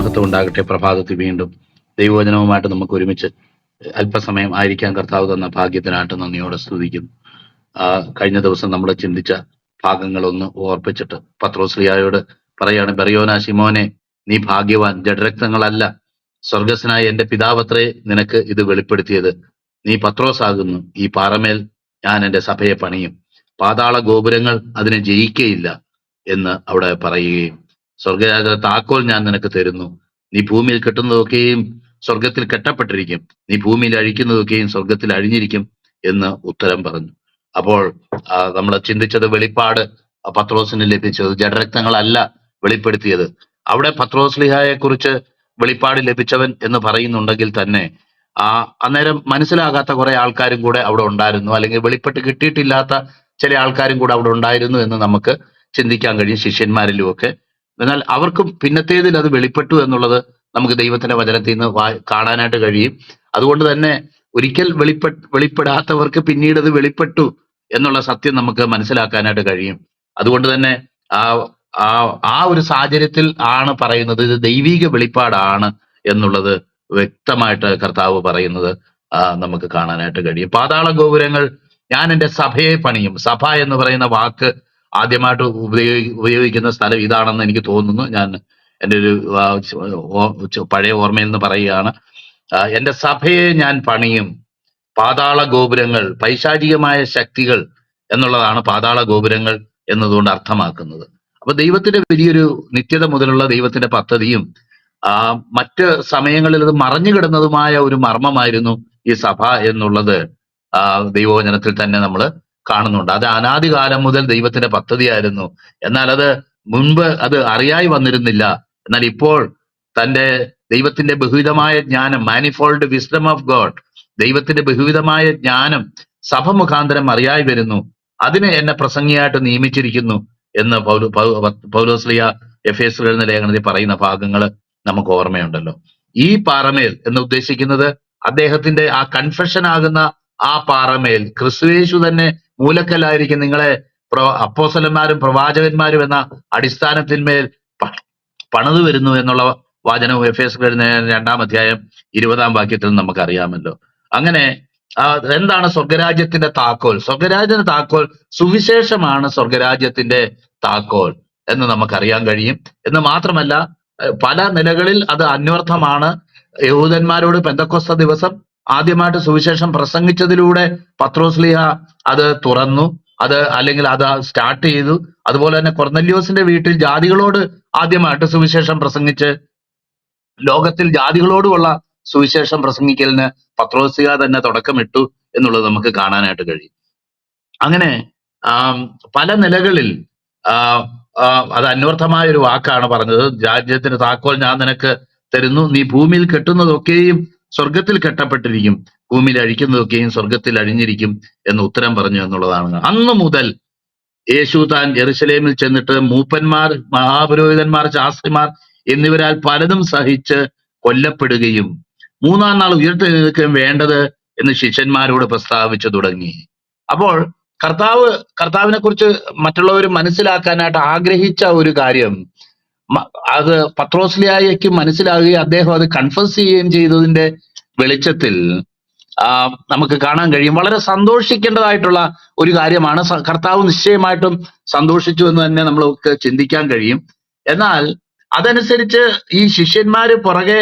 മഹത്വം ഉണ്ടാകട്ടെ. പ്രഭാതത്തിൽ വീണ്ടും ദൈവവചനവുമായിട്ട് നമുക്ക് ഒരുമിച്ച് അല്പസമയം ആയിരിക്കാൻ കർത്താവ് തന്ന ഭാഗ്യത്തിനായിട്ട് നന്ദിയോടെ സ്തുതിക്കുന്നു. കഴിഞ്ഞ ദിവസം നമ്മൾ ചിന്തിച്ച ഭാഗങ്ങളൊന്ന് ഓർപ്പിച്ചിട്ട് പത്രോസ്ലിയായോട് പറയാണ്, ബെറിയോന ശിമോനെ, നീ ഭാഗ്യവാൻ, ജഡരക്തങ്ങളല്ല സ്വർഗസ്നായ എന്റെ പിതാവത്രേ നിനക്ക് ഇത് വെളിപ്പെടുത്തിയത്. നീ പത്രോസ് ആകുന്നു, ഈ പാറമേൽ ഞാൻ എന്റെ സഭയെ പണിയും, പാതാള ഗോപുരങ്ങൾ അതിനെ ജയിക്കയില്ല എന്ന് അവിടെ പറയുകയും, സ്വർഗരാജ താക്കോൽ ഞാൻ നിനക്ക് തരുന്നു, നീ ഭൂമിയിൽ കെട്ടുന്നതൊക്കെയും സ്വർഗത്തിൽ കെട്ടപ്പെട്ടിരിക്കും, നീ ഭൂമിയിൽ അഴിക്കുന്നതൊക്കെയും സ്വർഗത്തിൽ അഴിഞ്ഞിരിക്കും എന്ന് ഉത്തരം പറഞ്ഞു. അപ്പോൾ നമ്മൾ ചിന്തിച്ചത് വെളിപ്പാട് പത്രോസിന് ലഭിച്ചത് ജഡരക്തങ്ങളല്ല വെളിപ്പെടുത്തിയത്. അവിടെ പത്രോസ്ലിഹായെ കുറിച്ച് വെളിപ്പാട് ലഭിച്ചവൻ എന്ന് പറയുന്നുണ്ടെങ്കിൽ തന്നെ അന്നേരം മനസ്സിലാകാത്ത കുറെ ആൾക്കാരും കൂടെ അവിടെ ഉണ്ടായിരുന്നു, അല്ലെങ്കിൽ വെളിപ്പെട്ട് കിട്ടിയിട്ടില്ലാത്ത ചില ആൾക്കാരും കൂടെ അവിടെ ഉണ്ടായിരുന്നു എന്ന് നമുക്ക് ചിന്തിക്കാൻ കഴിയും, ശിഷ്യന്മാരിലും ഒക്കെ. എന്നാൽ അവർക്കും പിന്നത്തേതിൽ അത് വെളിപ്പെട്ടു എന്നുള്ളത് നമുക്ക് ദൈവത്തിന്റെ വചനത്തിൽ നിന്ന് കാണാനായിട്ട് കഴിയും. അതുകൊണ്ട് തന്നെ ഒരിക്കൽ വെളിപ്പെടാത്തവർക്ക് പിന്നീട് അത് വെളിപ്പെട്ടു എന്നുള്ള സത്യം നമുക്ക് മനസ്സിലാക്കാനായിട്ട് കഴിയും. അതുകൊണ്ട് തന്നെ ആ ഒരു സാഹചര്യത്തിൽ ആണ് പറയുന്നത് ഇത് ദൈവിക വെളിപ്പാടാണ് എന്നുള്ളത് വ്യക്തമായിട്ട് കർത്താവ് പറയുന്നത് നമുക്ക് കാണാനായിട്ട് കഴിയും. പാതാള ഗോപുരങ്ങൾ ഞാൻ എൻ്റെ സഭയെ പണിയും. സഭ എന്ന് പറയുന്ന വാക്ക് ആദ്യമായിട്ട് ഉപയോഗിക്കുന്ന സ്ഥലം ഇതാണെന്ന് എനിക്ക് തോന്നുന്നു. ഞാൻ എൻ്റെ ഒരു പഴയ ഓർമ്മയിൽ നിന്ന് പറയുകയാണ്. എൻ്റെ സഭയെ ഞാൻ പണിയും. പാതാള ഗോപുരങ്ങൾ, പൈശാചികമായ ശക്തികൾ എന്നുള്ളതാണ് പാതാള ഗോപുരങ്ങൾ എന്നതുകൊണ്ട് അർത്ഥമാക്കുന്നത്. അപ്പൊ ദൈവത്തിന്റെ വലിയൊരു നിത്യത മുതലുള്ള ദൈവത്തിന്റെ പദ്ധതിയും മറ്റ് സമയങ്ങളിൽ അത് മറഞ്ഞു കിടന്നതുമായ ഒരു മർമ്മമായിരുന്നു ഈ സഭ എന്നുള്ളത് ദൈവവചനത്തിൽ തന്നെ നമ്മൾ കാണുന്നുണ്ട്. അത് അനാദികാലം മുതൽ ദൈവത്തിന്റെ പദ്ധതിയായിരുന്നു. എന്നാൽ അത് മുൻപ് അത് അറിയായി വന്നിരുന്നില്ല. എന്നാൽ ഇപ്പോൾ തന്റെ ദൈവത്തിന്റെ ബഹുവിധമായ ജ്ഞാനം, മാനിഫോൾഡ് വിസ്ഡം ഓഫ് ഗോഡ്, ദൈവത്തിന്റെ ബഹുവിധമായ ജ്ഞാനം സഭ മുഖാന്തരം അറിയായി വരുന്നു. അതിന് എന്നെ പ്രസംഗിയായിട്ട് നിയമിച്ചിരിക്കുന്നു എന്ന് പൗലോസ്ലിയ എഫേസ്യർ എഴുതുന്ന ലേഖനത്തിൽ പറയുന്ന ഭാഗങ്ങൾ നമുക്ക് ഓർമ്മയുണ്ടല്ലോ. ഈ പാറമേൽ എന്ന് ഉദ്ദേശിക്കുന്നത് അദ്ദേഹത്തിന്റെ ആ കൺഫെഷൻ ആകുന്ന ആ പാറമേൽ ക്രിസ്തുയേശു തന്നെ മൂലക്കല്ലായിരിക്കും നിങ്ങളെ അപ്പോസ്തലന്മാരും പ്രവാചകന്മാരും എന്ന അടിസ്ഥാനത്തിന്മേൽ പണിതു വരുന്നു എന്നുള്ള വചനം എഫേസ്യർ എഴുതുന്ന 2-ാം അധ്യായം 20-ാം വാക്യത്തിൽ നമുക്ക് അറിയാമല്ലോ. അങ്ങനെ എന്താണ് സ്വർഗരാജ്യത്തിന്റെ താക്കോൽ? സ്വർഗരാജ്യത്തിന്റെ താക്കോൽ സുവിശേഷമാണ്. സ്വർഗരാജ്യത്തിന്റെ താക്കോൽ എന്ന് നമുക്കറിയാൻ കഴിയും. എന്ന് മാത്രമല്ല പല നിലകളിൽ അത് അന്വർത്ഥമാണ്. യഹൂദന്മാരോട് പെന്തക്കോസ്ത ദിവസം ആദ്യമായിട്ട് സുവിശേഷം പ്രസംഗിച്ചതിലൂടെ പത്രോസ്ലിഹ അത് തുറന്നു, അല്ലെങ്കിൽ അത് സ്റ്റാർട്ട് ചെയ്തു. അതുപോലെ തന്നെ കൊർന്നല്യോസിന്റെ വീട്ടിൽ ജാതികളോട് ആദ്യമായിട്ട് സുവിശേഷം പ്രസംഗിച്ച് ലോകത്തിൽ ജാതികളോടുമുള്ള സുവിശേഷം പ്രസംഗിക്കലിന് പത്രോസ്ലിഹ തന്നെ തുടക്കമിട്ടു എന്നുള്ളത് നമുക്ക് കാണാനായിട്ട് കഴിയും. അങ്ങനെ പല നിലകളിൽ അത് അന്വർത്ഥമായ ഒരു വാക്കാണ് പറഞ്ഞത്. രാജ്യത്തിന്റെ താക്കോൽ ഞാൻ നിനക്ക് തരുന്നു, നീ ഭൂമിയിൽ കെട്ടുന്നതൊക്കെയും സ്വർഗത്തിൽ കെട്ടപ്പെട്ടിരിക്കും, ഭൂമിയിൽ അഴിക്കുന്നതൊക്കെയും സ്വർഗത്തിൽ അഴിഞ്ഞിരിക്കും എന്ന് ഉത്തരം പറഞ്ഞു എന്നുള്ളതാണ്. അന്നു മുതൽ യേശു താൻ യെരുശലേമിൽ ചെന്നിട്ട് മൂപ്പന്മാർ, മഹാപുരോഹിതന്മാർ, ശാസ്ത്രിമാർ എന്നിവരാൽ പലതും സഹിച്ച് കൊല്ലപ്പെടുകയും 3-ാം നാൾ ഉയർത്തെഴുന്നേൽക്കുകയും വേണ്ടത് എന്ന് ശിഷ്യന്മാരോട് പ്രസ്താവിച്ചു തുടങ്ങി. അപ്പോൾ കർത്താവിനെ കുറിച്ച് മറ്റുള്ളവർ മനസ്സിലാക്കാനായിട്ട് ആഗ്രഹിച്ച ഒരു കാര്യം അത് പത്രോസ്ലിഹായ്ക്ക് മനസ്സിലാകുകയും അദ്ദേഹം അത് കൺഫസ് ചെയ്യുകയും ചെയ്തതിന്റെ വെളിച്ചത്തിൽ നമുക്ക് കാണാൻ കഴിയും. വളരെ സന്തോഷിക്കേണ്ടതായിട്ടുള്ള ഒരു കാര്യമാണ്. കർത്താവ് നിശ്ചയമായിട്ടും സന്തോഷിച്ചു എന്ന് തന്നെ നമ്മൾക്ക് ചിന്തിക്കാൻ കഴിയും. എന്നാൽ അതനുസരിച്ച് ഈ ശിഷ്യന്മാര് പുറകെ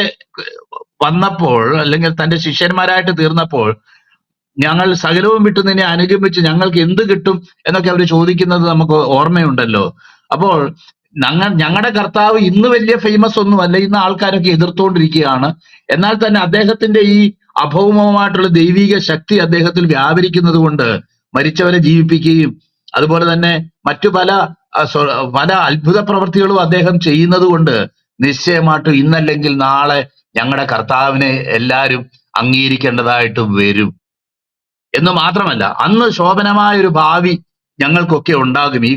വന്നപ്പോൾ, അല്ലെങ്കിൽ തന്റെ ശിഷ്യന്മാരായിട്ട് തീർന്നപ്പോൾ, ഞങ്ങൾ സകലവും വിട്ടു നിന്നെ അനുഗമിച്ച് ഞങ്ങൾക്ക് എന്ത് കിട്ടും എന്നൊക്കെ അവർ ചോദിക്കുന്നത് നമുക്ക് ഓർമ്മയുണ്ടല്ലോ. അപ്പോൾ ഞങ്ങളുടെ കർത്താവ് ഇന്ന് വലിയ ഫേമസ് ഒന്നുമല്ല, ഇന്ന് ആൾക്കാരൊക്കെ എതിർത്തുകൊണ്ടിരിക്കുകയാണ്. എന്നാൽ തന്നെ അദ്ദേഹത്തിന്റെ ഈ അഭൗമമായിട്ടുള്ള ദൈവിക ശക്തി അദ്ദേഹത്തിൽ വ്യാപരിക്കുന്നത് കൊണ്ട് മരിച്ചവരെ ജീവിപ്പിക്കുകയും അതുപോലെ തന്നെ മറ്റു പല അത്ഭുത പ്രവൃത്തികളും അദ്ദേഹം ചെയ്യുന്നത് കൊണ്ട് നിശ്ചയമായിട്ടും ഇന്നല്ലെങ്കിൽ നാളെ ഞങ്ങളുടെ കർത്താവിനെ എല്ലാവരും അംഗീകരിക്കേണ്ടതായിട്ട് വരും. എന്ന് മാത്രമല്ല, അന്ന് ശോഭനമായ ഒരു ഭാവി ഞങ്ങൾക്കൊക്കെ ഉണ്ടാകും. ഈ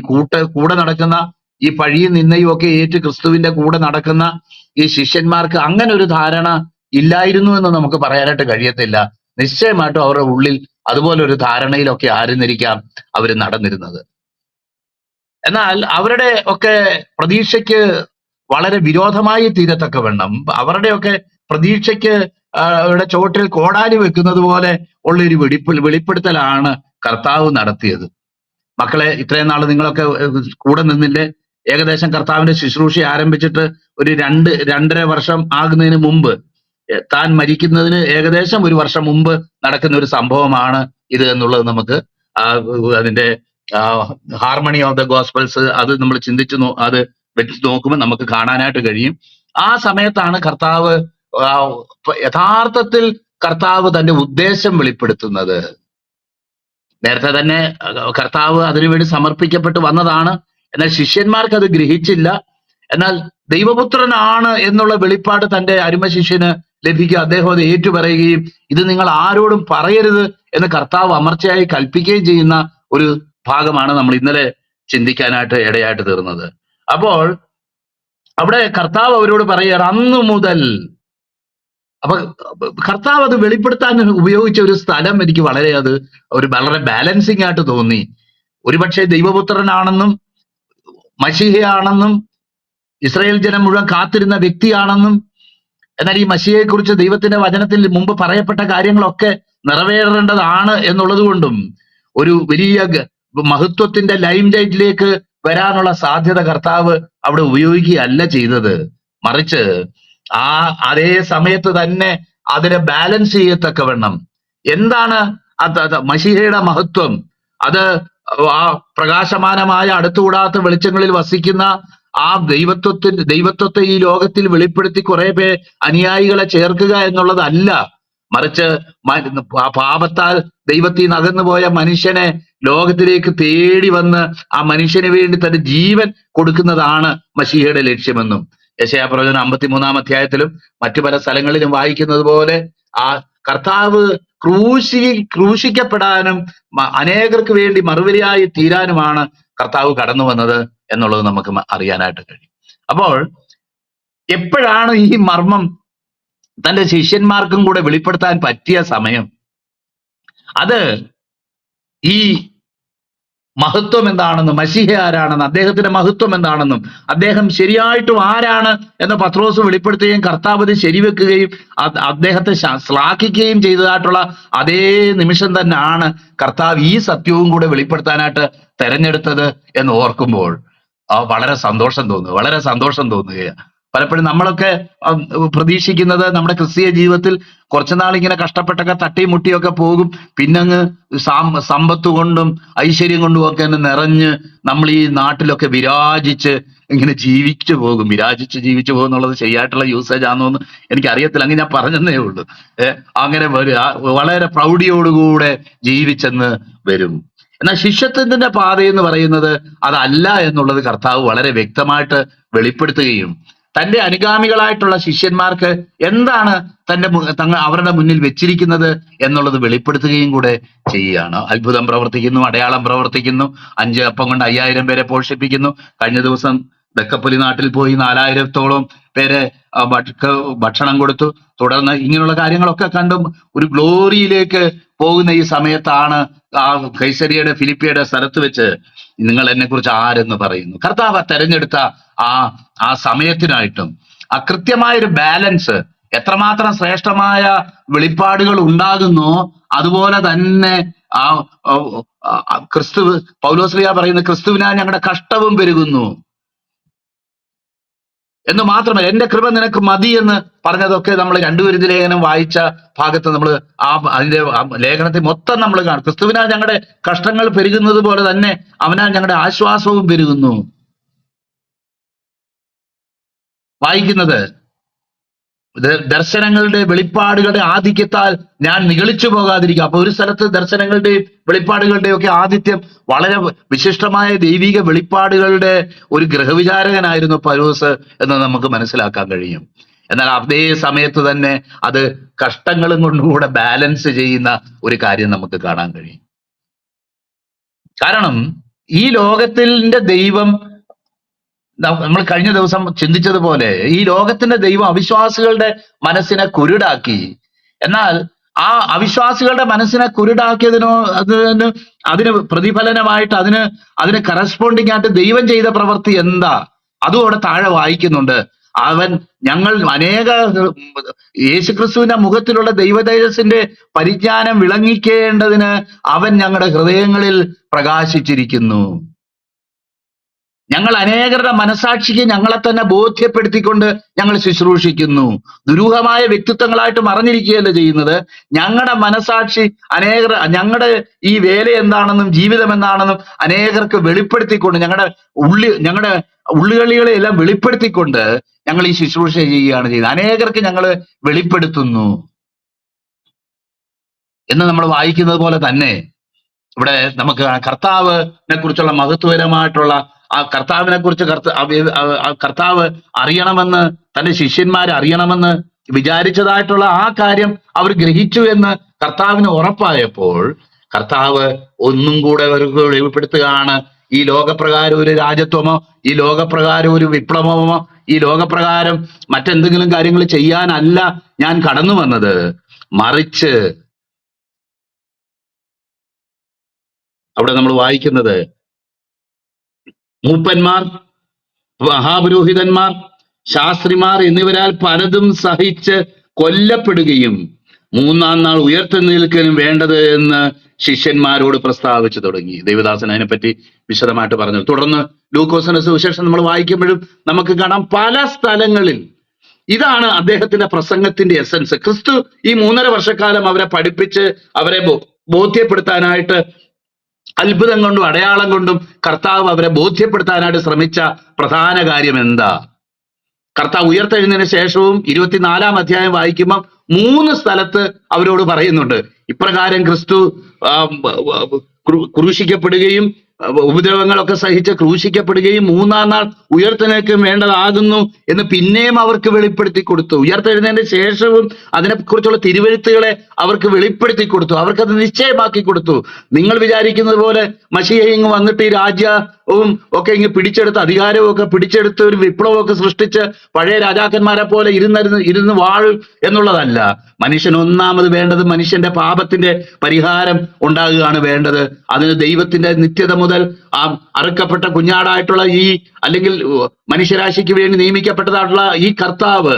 കൂടെ നടക്കുന്ന ഈ പഴിയും നിന്നയും ഒക്കെ ഏറ്റ് ക്രിസ്തുവിന്റെ കൂടെ നടക്കുന്ന ഈ ശിഷ്യന്മാർക്ക് അങ്ങനെ ഒരു ധാരണ ഇല്ലായിരുന്നു എന്ന് നമുക്ക് പറയാനായിട്ട് കഴിയത്തില്ല. നിശ്ചയമായിട്ടും അവരുടെ ഉള്ളിൽ അതുപോലെ ഒരു ധാരണയിലൊക്കെ ആയിരുന്നിരിക്കാം അവർ നടന്നിരുന്നത്. എന്നാൽ അവരുടെ ഒക്കെ പ്രതീക്ഷയ്ക്ക് വളരെ വിരോധമായി തീരത്തക്കവണ്ണം അവരുടെയൊക്കെ പ്രതീക്ഷയ്ക്ക് യുടെ ചോട്ടിൽ കോടാലി വെക്കുന്നത് പോലെ ഉള്ളൊരു വെളിപ്പെടുത്തലാണ് കർത്താവ് നടത്തിയത്. മക്കളെ, ഇത്രയും നാൾ നിങ്ങളൊക്കെ കൂടെ നിന്നില്ലേ? ഏകദേശം കർത്താവിന്റെ ശുശ്രൂഷ ആരംഭിച്ചിട്ട് ഒരു 2-2.5 വർഷം ആകുന്നതിന് മുമ്പ്, താൻ മരിക്കുന്നതിന് ഏകദേശം 1 വർഷം മുമ്പ് നടക്കുന്ന ഒരു സംഭവമാണ് ഇത് എന്നുള്ളത് നമുക്ക് അതിന്റെ ഹാർമണി ഓഫ് ദ ഗോസ്പൽസ് അത് നമ്മൾ അത് വെച്ച് നോക്കുമ്പോൾ നമുക്ക് കാണാനായിട്ട് കഴിയും. ആ സമയത്താണ് കർത്താവ് യഥാർത്ഥത്തിൽ കർത്താവ് തന്റെ ഉദ്ദേശം വെളിപ്പെടുത്തുന്നത്. നേരത്തെ തന്നെ കർത്താവ് അതിനുവേണ്ടി സമർപ്പിക്കപ്പെട്ട് വന്നതാണ്. എന്നാൽ ശിഷ്യന്മാർക്ക് അത് ഗ്രഹിച്ചില്ല. എന്നാൽ ദൈവപുത്രനാണ് എന്നുള്ള വെളിപ്പാട് തന്റെ അരുമ ശിഷ്യന് ലഭിക്കുക, അദ്ദേഹം അത് ഏറ്റുപറയുകയും ഇത് നിങ്ങൾ ആരോടും പറയരുത് എന്ന് കർത്താവ് അമർച്ചയായി കൽപ്പിക്കുകയും ചെയ്യുന്ന ഒരു ഭാഗമാണ് നമ്മൾ ഇന്നലെ ചിന്തിക്കാനായിട്ട് ഇടയായിട്ട് തീർന്നത്. അപ്പോൾ അവിടെ കർത്താവ് അവരോട് പറയുക, അന്നു മുതൽ. അപ്പൊ കർത്താവ് അത് വെളിപ്പെടുത്താൻ ഉപയോഗിച്ച ഒരു സ്ഥലം എനിക്ക് വളരെ ബാലൻസിങ് ആയിട്ട് തോന്നി. ഒരുപക്ഷെ ദൈവപുത്രനാണെന്നും മശീഹയാണെന്നും ഇസ്രായേൽ ജനം മുഴുവൻ കാത്തിരുന്ന വ്യക്തിയാണെന്നും, എന്നാൽ ഈ മശീഹയെ കുറിച്ച് ദൈവത്തിന്റെ വചനത്തിൽ മുമ്പ് പറയപ്പെട്ട കാര്യങ്ങളൊക്കെ നിറവേറേണ്ടതാണ് എന്നുള്ളത് കൊണ്ടും ഒരു വലിയ മഹത്വത്തിന്റെ ലൈം ലൈറ്റിലേക്ക് വരാനുള്ള സാധ്യത കർത്താവ് അവിടെ ഉപയോഗിക്കുകയല്ല ചെയ്തത്. മറിച്ച് അതേ സമയത്ത് തന്നെ അതിനെ ബാലൻസ് ചെയ്യത്തക്കവണ്ണം എന്താണ് മശീഹയുടെ മഹത്വം, അത് ആ പ്രകാശമാനമായ അടുത്തുകൂടാത്ത വെളിച്ചങ്ങളിൽ വസിക്കുന്ന ആ ദൈവത്വത്തെ ഈ ലോകത്തിൽ വെളിപ്പെടുത്തി കുറെ പേർ അനുയായികളെ ചേർക്കുക എന്നുള്ളതല്ല, മറിച്ച് പാപത്താൽ ദൈവത്തിൽ നിന്ന് അകന്നുപോയ മനുഷ്യനെ ലോകത്തിലേക്ക് തേടി വന്ന് ആ മനുഷ്യന് വേണ്ടി തന്റെ ജീവൻ കൊടുക്കുന്നതാണ് മശീഹയുടെ ലക്ഷ്യമെന്നും യെശയ്യാപ്രവചനം 53-ാം അധ്യായത്തിലും മറ്റു പല സ്ഥലങ്ങളിലും വായിക്കുന്നത് പോലെ ആ കർത്താവ് ക്രൂശിക്കപ്പെടാനും അനേകർക്ക് വേണ്ടി മറുപടിയായി തീരാനുമാണ് കർത്താവ് കടന്നു വന്നത് എന്നുള്ളത് നമുക്ക് അറിയാനായിട്ട് കഴിയും. അപ്പോൾ എപ്പോഴാണ് ഈ മർമ്മം തന്റെ ശിഷ്യന്മാർക്കും കൂടെ വെളിപ്പെടുത്താൻ പറ്റിയ സമയം? അത് ഈ മഹത്വം എന്താണെന്നും മശീഹ ആരാണെന്നും അദ്ദേഹത്തിന്റെ മഹത്വം എന്താണെന്നും അദ്ദേഹം ശരിയായിട്ടും ആരാണ് എന്ന് പത്രോസ് വെളിപ്പെടുത്തുകയും കർത്താവ് അത് ശരിവെക്കുകയും അദ്ദേഹത്തെ ശ്ലാഘിക്കുകയും ചെയ്തതായിട്ടുള്ള അതേ നിമിഷം തന്നെയാണ് കർത്താവ് ഈ സത്യവും കൂടെ വെളിപ്പെടുത്താനായിട്ട് തെരഞ്ഞെടുത്തത് എന്ന് ഓർക്കുമ്പോൾ വളരെ സന്തോഷം തോന്നുകയാണ്. പലപ്പോഴും നമ്മളൊക്കെ പ്രതീക്ഷിക്കുന്നത് നമ്മുടെ ക്രിസ്തീയ ജീവിതത്തിൽ കുറച്ചുനാൾ ഇങ്ങനെ കഷ്ടപ്പെട്ടൊക്കെ തട്ടിമുട്ടിയൊക്കെ പോകും, പിന്നങ്ങ് സമ്പത്ത് കൊണ്ടും ഐശ്വര്യം കൊണ്ടും ഒക്കെ തന്നെ നിറഞ്ഞ് നമ്മൾ ഈ നാട്ടിലൊക്കെ വിരാജിച്ച് ഇങ്ങനെ ജീവിച്ചു പോകും എന്നുള്ളത് ശരിയായിട്ടുള്ള യൂസേജ് ആണെന്നൊന്നും എനിക്കറിയത്തില്ല, അങ്ങനെ ഞാൻ പറഞ്ഞതേ ഉള്ളൂ. അങ്ങനെ വളരെ പ്രൗഢിയോടുകൂടെ ജീവിച്ചെന്ന് വരും. എന്നാൽ ശിഷ്യത്വത്തിന്റെ പാതയെന്ന് പറയുന്നത് അതല്ല എന്നുള്ളത് കർത്താവ് വളരെ വ്യക്തമായിട്ട് വെളിപ്പെടുത്തുകയും തന്റെ അനുഗാമികളായിട്ടുള്ള ശിഷ്യന്മാർക്ക് എന്താണ് അവരുടെ മുന്നിൽ വെച്ചിരിക്കുന്നത് എന്നുള്ളത് വെളിപ്പെടുത്തുകയും കൂടെ ചെയ്യുകയാണ്. അത്ഭുതം പ്രവർത്തിക്കുന്നു, അടയാളം പ്രവർത്തിക്കുന്നു, 5 അപ്പം കൊണ്ട് 5000 പേരെ പോഷിപ്പിക്കുന്നു. കഴിഞ്ഞ ദിവസം ദക്കപ്പലി നാട്ടിൽ പോയി 4000-ഓളം പേരെ ഭക്ഷണം കൊടുത്തു. തുടർന്ന് ഇങ്ങനെയുള്ള കാര്യങ്ങളൊക്കെ കണ്ടും ഒരു ഗ്ലോറിയിലേക്ക് പോകുന്ന ഈ സമയത്താണ് ആ കൈസരിയുടെ ഫിലിപ്പിയുടെ സ്ഥലത്ത് വെച്ച് നിങ്ങൾ എന്നെ കുറിച്ച് ആരെന്ന് പറയുന്നു. കർത്താവ് തെരഞ്ഞെടുത്ത ആ സമയത്തിനായിട്ടും ആ കൃത്യമായൊരു ബാലൻസ്, എത്രമാത്രം ശ്രേഷ്ഠമായ വെളിപ്പാടുകൾ ഉണ്ടാകുന്നോ അതുപോലെ തന്നെ ആ പൗലോസ്ലീഹ പറയുന്ന ക്രിസ്തുവിനാൽ ഞങ്ങളുടെ കഷ്ടവും പെരുകുന്നു എന്ന് മാത്രമല്ല, എന്റെ കൃപ നിനക്ക് മതി എന്ന് പറഞ്ഞതൊക്കെ നമ്മൾ 2 കൊരിന്ത്യർ ലേഖനം വായിച്ച ഭാഗത്ത് നമ്മൾ അതിന്റെ ലേഖനത്തിൽ മൊത്തം നമ്മൾ കാണും. ക്രിസ്തുവിനാൽ ഞങ്ങളുടെ കഷ്ടങ്ങൾ പെരുകുന്നത് പോലെ തന്നെ അവനാൽ ഞങ്ങളുടെ ആശ്വാസവും പെരുകുന്നു. വായിക്കുന്നത് ദർശനങ്ങളുടെ വെളിപ്പാടുകളുടെ ആധിക്യത്താൽ ഞാൻ നിഗളിച്ചു പോകാതിരിക്കുക. അപ്പൊ ഒരു സ്ഥലത്ത് ദർശനങ്ങളുടെയും വെളിപ്പാടുകളുടെയും ഒക്കെ ആധിത്യം, വളരെ വിശിഷ്ടമായ ദൈവിക വെളിപ്പാടുകളുടെ ഒരു ഗൃഹവിചാരകനായിരുന്നു പൗലോസ് എന്ന് നമുക്ക് മനസ്സിലാക്കാൻ കഴിയും. എന്നാൽ അതേ സമയത്ത് തന്നെ അത് കഷ്ടങ്ങളും കൊണ്ടുകൂടെ ബാലൻസ് ചെയ്യുന്ന ഒരു കാര്യം നമുക്ക് കാണാൻ കഴിയും. കാരണം ഈ ലോകത്തിന്റെ ദൈവം, നമ്മൾ കഴിഞ്ഞ ദിവസം ചിന്തിച്ചതുപോലെ, ഈ ലോകത്തിന്റെ ദൈവം അവിശ്വാസികളുടെ മനസ്സിനെ കുരുടാക്കി. എന്നാൽ ആ അവിശ്വാസികളുടെ മനസ്സിനെ കുരുടാക്കിയതിനോ അതിന് പ്രതിഫലനമായിട്ട് അതിന് കറസ്പോണ്ടിങ് ആയിട്ട് ദൈവം ചെയ്ത പ്രവൃത്തി എന്താ അതും അവിടെ താഴെ വായിക്കുന്നുണ്ട്. അവൻ ഞങ്ങൾ അനേക യേശുക്രിസ്തുവിന്റെ മുഖത്തിലുള്ള ദൈവതേജസ്സിന്റെ പരിജ്ഞാനം വിളങ്ങിക്കേണ്ടതിന് അവൻ ഞങ്ങളുടെ ഹൃദയങ്ങളിൽ പ്രകാശിച്ചിരിക്കുന്നു. ഞങ്ങൾ അനേകരുടെ മനസാക്ഷിക്ക് ഞങ്ങളെ തന്നെ ബോധ്യപ്പെടുത്തിക്കൊണ്ട് ഞങ്ങൾ ശുശ്രൂഷിക്കുന്നു. ദുരൂഹമായ വ്യക്തിത്വങ്ങളായിട്ട് മറഞ്ഞിരിക്കുകയല്ല ചെയ്യുന്നത്. ഞങ്ങളുടെ മനസാക്ഷി ഞങ്ങളുടെ ഈ വേല എന്താണെന്നും ജീവിതം എന്താണെന്നും അനേകർക്ക് വെളിപ്പെടുത്തിക്കൊണ്ട് ഞങ്ങളുടെ ഉള്ളുകളികളെ എല്ലാം വെളിപ്പെടുത്തിക്കൊണ്ട് ഞങ്ങൾ ഈ ശുശ്രൂഷ ചെയ്യുകയാണ് ചെയ്യുന്നത്. അനേകർക്ക് ഞങ്ങൾ വെളിപ്പെടുത്തുന്നു എന്ന് നമ്മൾ വായിക്കുന്നത് പോലെ തന്നെ ഇവിടെ നമുക്ക് കർത്താവിനെ കുറിച്ചുള്ള മഹത്വപരമായിട്ടുള്ള ആ കർത്താവിനെ കുറിച്ച് കർത്താവ് അറിയണമെന്ന് തന്റെ ശിഷ്യന്മാർ അറിയണമെന്ന് വിചാരിച്ചതായിട്ടുള്ള ആ കാര്യം അവർ ഗ്രഹിച്ചു എന്ന് കർത്താവിന് ഉറപ്പായപ്പോൾ കർത്താവ് ഒന്നും കൂടെ അവർക്ക് വെളിപ്പെടുത്തുകയാണ്. ഈ ലോകപ്രകാരം ഒരു രാജ്യത്വമോ ഈ ലോകപ്രകാരം ഒരു വിപ്ലവമോ ഈ ലോകപ്രകാരം മറ്റെന്തെങ്കിലും കാര്യങ്ങൾ ചെയ്യാനല്ല ഞാൻ കടന്നു വന്നത്, മറിച്ച് അവിടെ നമ്മൾ വായിക്കുന്നത് മൂപ്പന്മാർ, മഹാപുരോഹിതന്മാർ, ശാസ്ത്രിമാർ എന്നിവരാൽ പലതും സഹിച്ച് കൊല്ലപ്പെടുകയും മൂന്നാം നാൾ ഉയർത്തെഴുന്നേൽക്കുകയും വേണ്ടത് എന്ന് ശിഷ്യന്മാരോട് പ്രസ്താവിച്ചു തുടങ്ങി. ദേവദാസൻ അതിനെപ്പറ്റി വിശദമായിട്ട് പറഞ്ഞു. തുടർന്ന് ലൂക്കോസിന്റെ സുവിശേഷം നമ്മൾ വായിക്കുമ്പോഴും നമുക്ക് കാണാം പല സ്ഥലങ്ങളിൽ ഇതാണ് അദ്ദേഹത്തിന്റെ പ്രസംഗത്തിന്റെ എസൻസ്. ക്രിസ്തു ഈ 3.5 വർഷക്കാലം അവരെ പഠിപ്പിച്ച് അവരെ ബോധ്യപ്പെടുത്താനായിട്ട് അത്ഭുതം കൊണ്ടും അടയാളം കൊണ്ടും കർത്താവ് അവരെ ബോധ്യപ്പെടുത്താനായിട്ട് ശ്രമിച്ച പ്രധാന കാര്യം എന്താ? കർത്താവ് ഉയർത്തെഴുന്നതിന് ശേഷവും 24-ാം അധ്യായം വായിക്കുമ്പോൾ 3 സ്ഥലത്ത് അവരോട് പറയുന്നുണ്ട്, ഇപ്രകാരം ക്രിസ്തു ക്രൂശിക്കപ്പെടുകയും ഉപദ്രവങ്ങളൊക്കെ സഹിച്ച് ക്രൂശിക്കപ്പെടുകയും 3-ാം നാൾ ഉയർത്തെഴുന്നേൽക്കുകയും വേണ്ടതാകുന്നു എന്ന് പിന്നെയും അവർക്ക് വെളിപ്പെടുത്തി കൊടുത്തു. ഉയർത്തെഴുന്നതിന്റെ ശേഷവും അതിനെക്കുറിച്ചുള്ള തിരുവെഴുത്തുകളെ അവർക്ക് വെളിപ്പെടുത്തി കൊടുത്തു. അവർക്കത് നിശ്ചയമാക്കി കൊടുത്തു. നിങ്ങൾ വിചാരിക്കുന്നത് പോലെ മശീഹ ഇങ്ങ് വന്നിട്ട് ഈ രാജ്യവും ഒക്കെ ഇങ്ങ് പിടിച്ചെടുത്ത് അധികാരവും ഒക്കെ പിടിച്ചെടുത്ത് ഒരു വിപ്ലവമൊക്കെ സൃഷ്ടിച്ച് പഴയ രാജാക്കന്മാരെ പോലെ ഇരുന്ന് വാഴും എന്നുള്ളതല്ല. മനുഷ്യൻ ഒന്നാമത് വേണ്ടത് മനുഷ്യന്റെ പാപത്തിന്റെ പരിഹാരം ഉണ്ടാകുകയാണ് വേണ്ടത്. അതിന് ദൈവത്തിന്റെ നിത്യത മുതൽ അറുക്കപ്പെട്ട കുഞ്ഞാടായിട്ടുള്ള അല്ലെങ്കിൽ മനുഷ്യരാശിക്ക് വേണ്ടി നിയമിക്കപ്പെട്ടതായിട്ടുള്ള ഈ കർത്താവ്,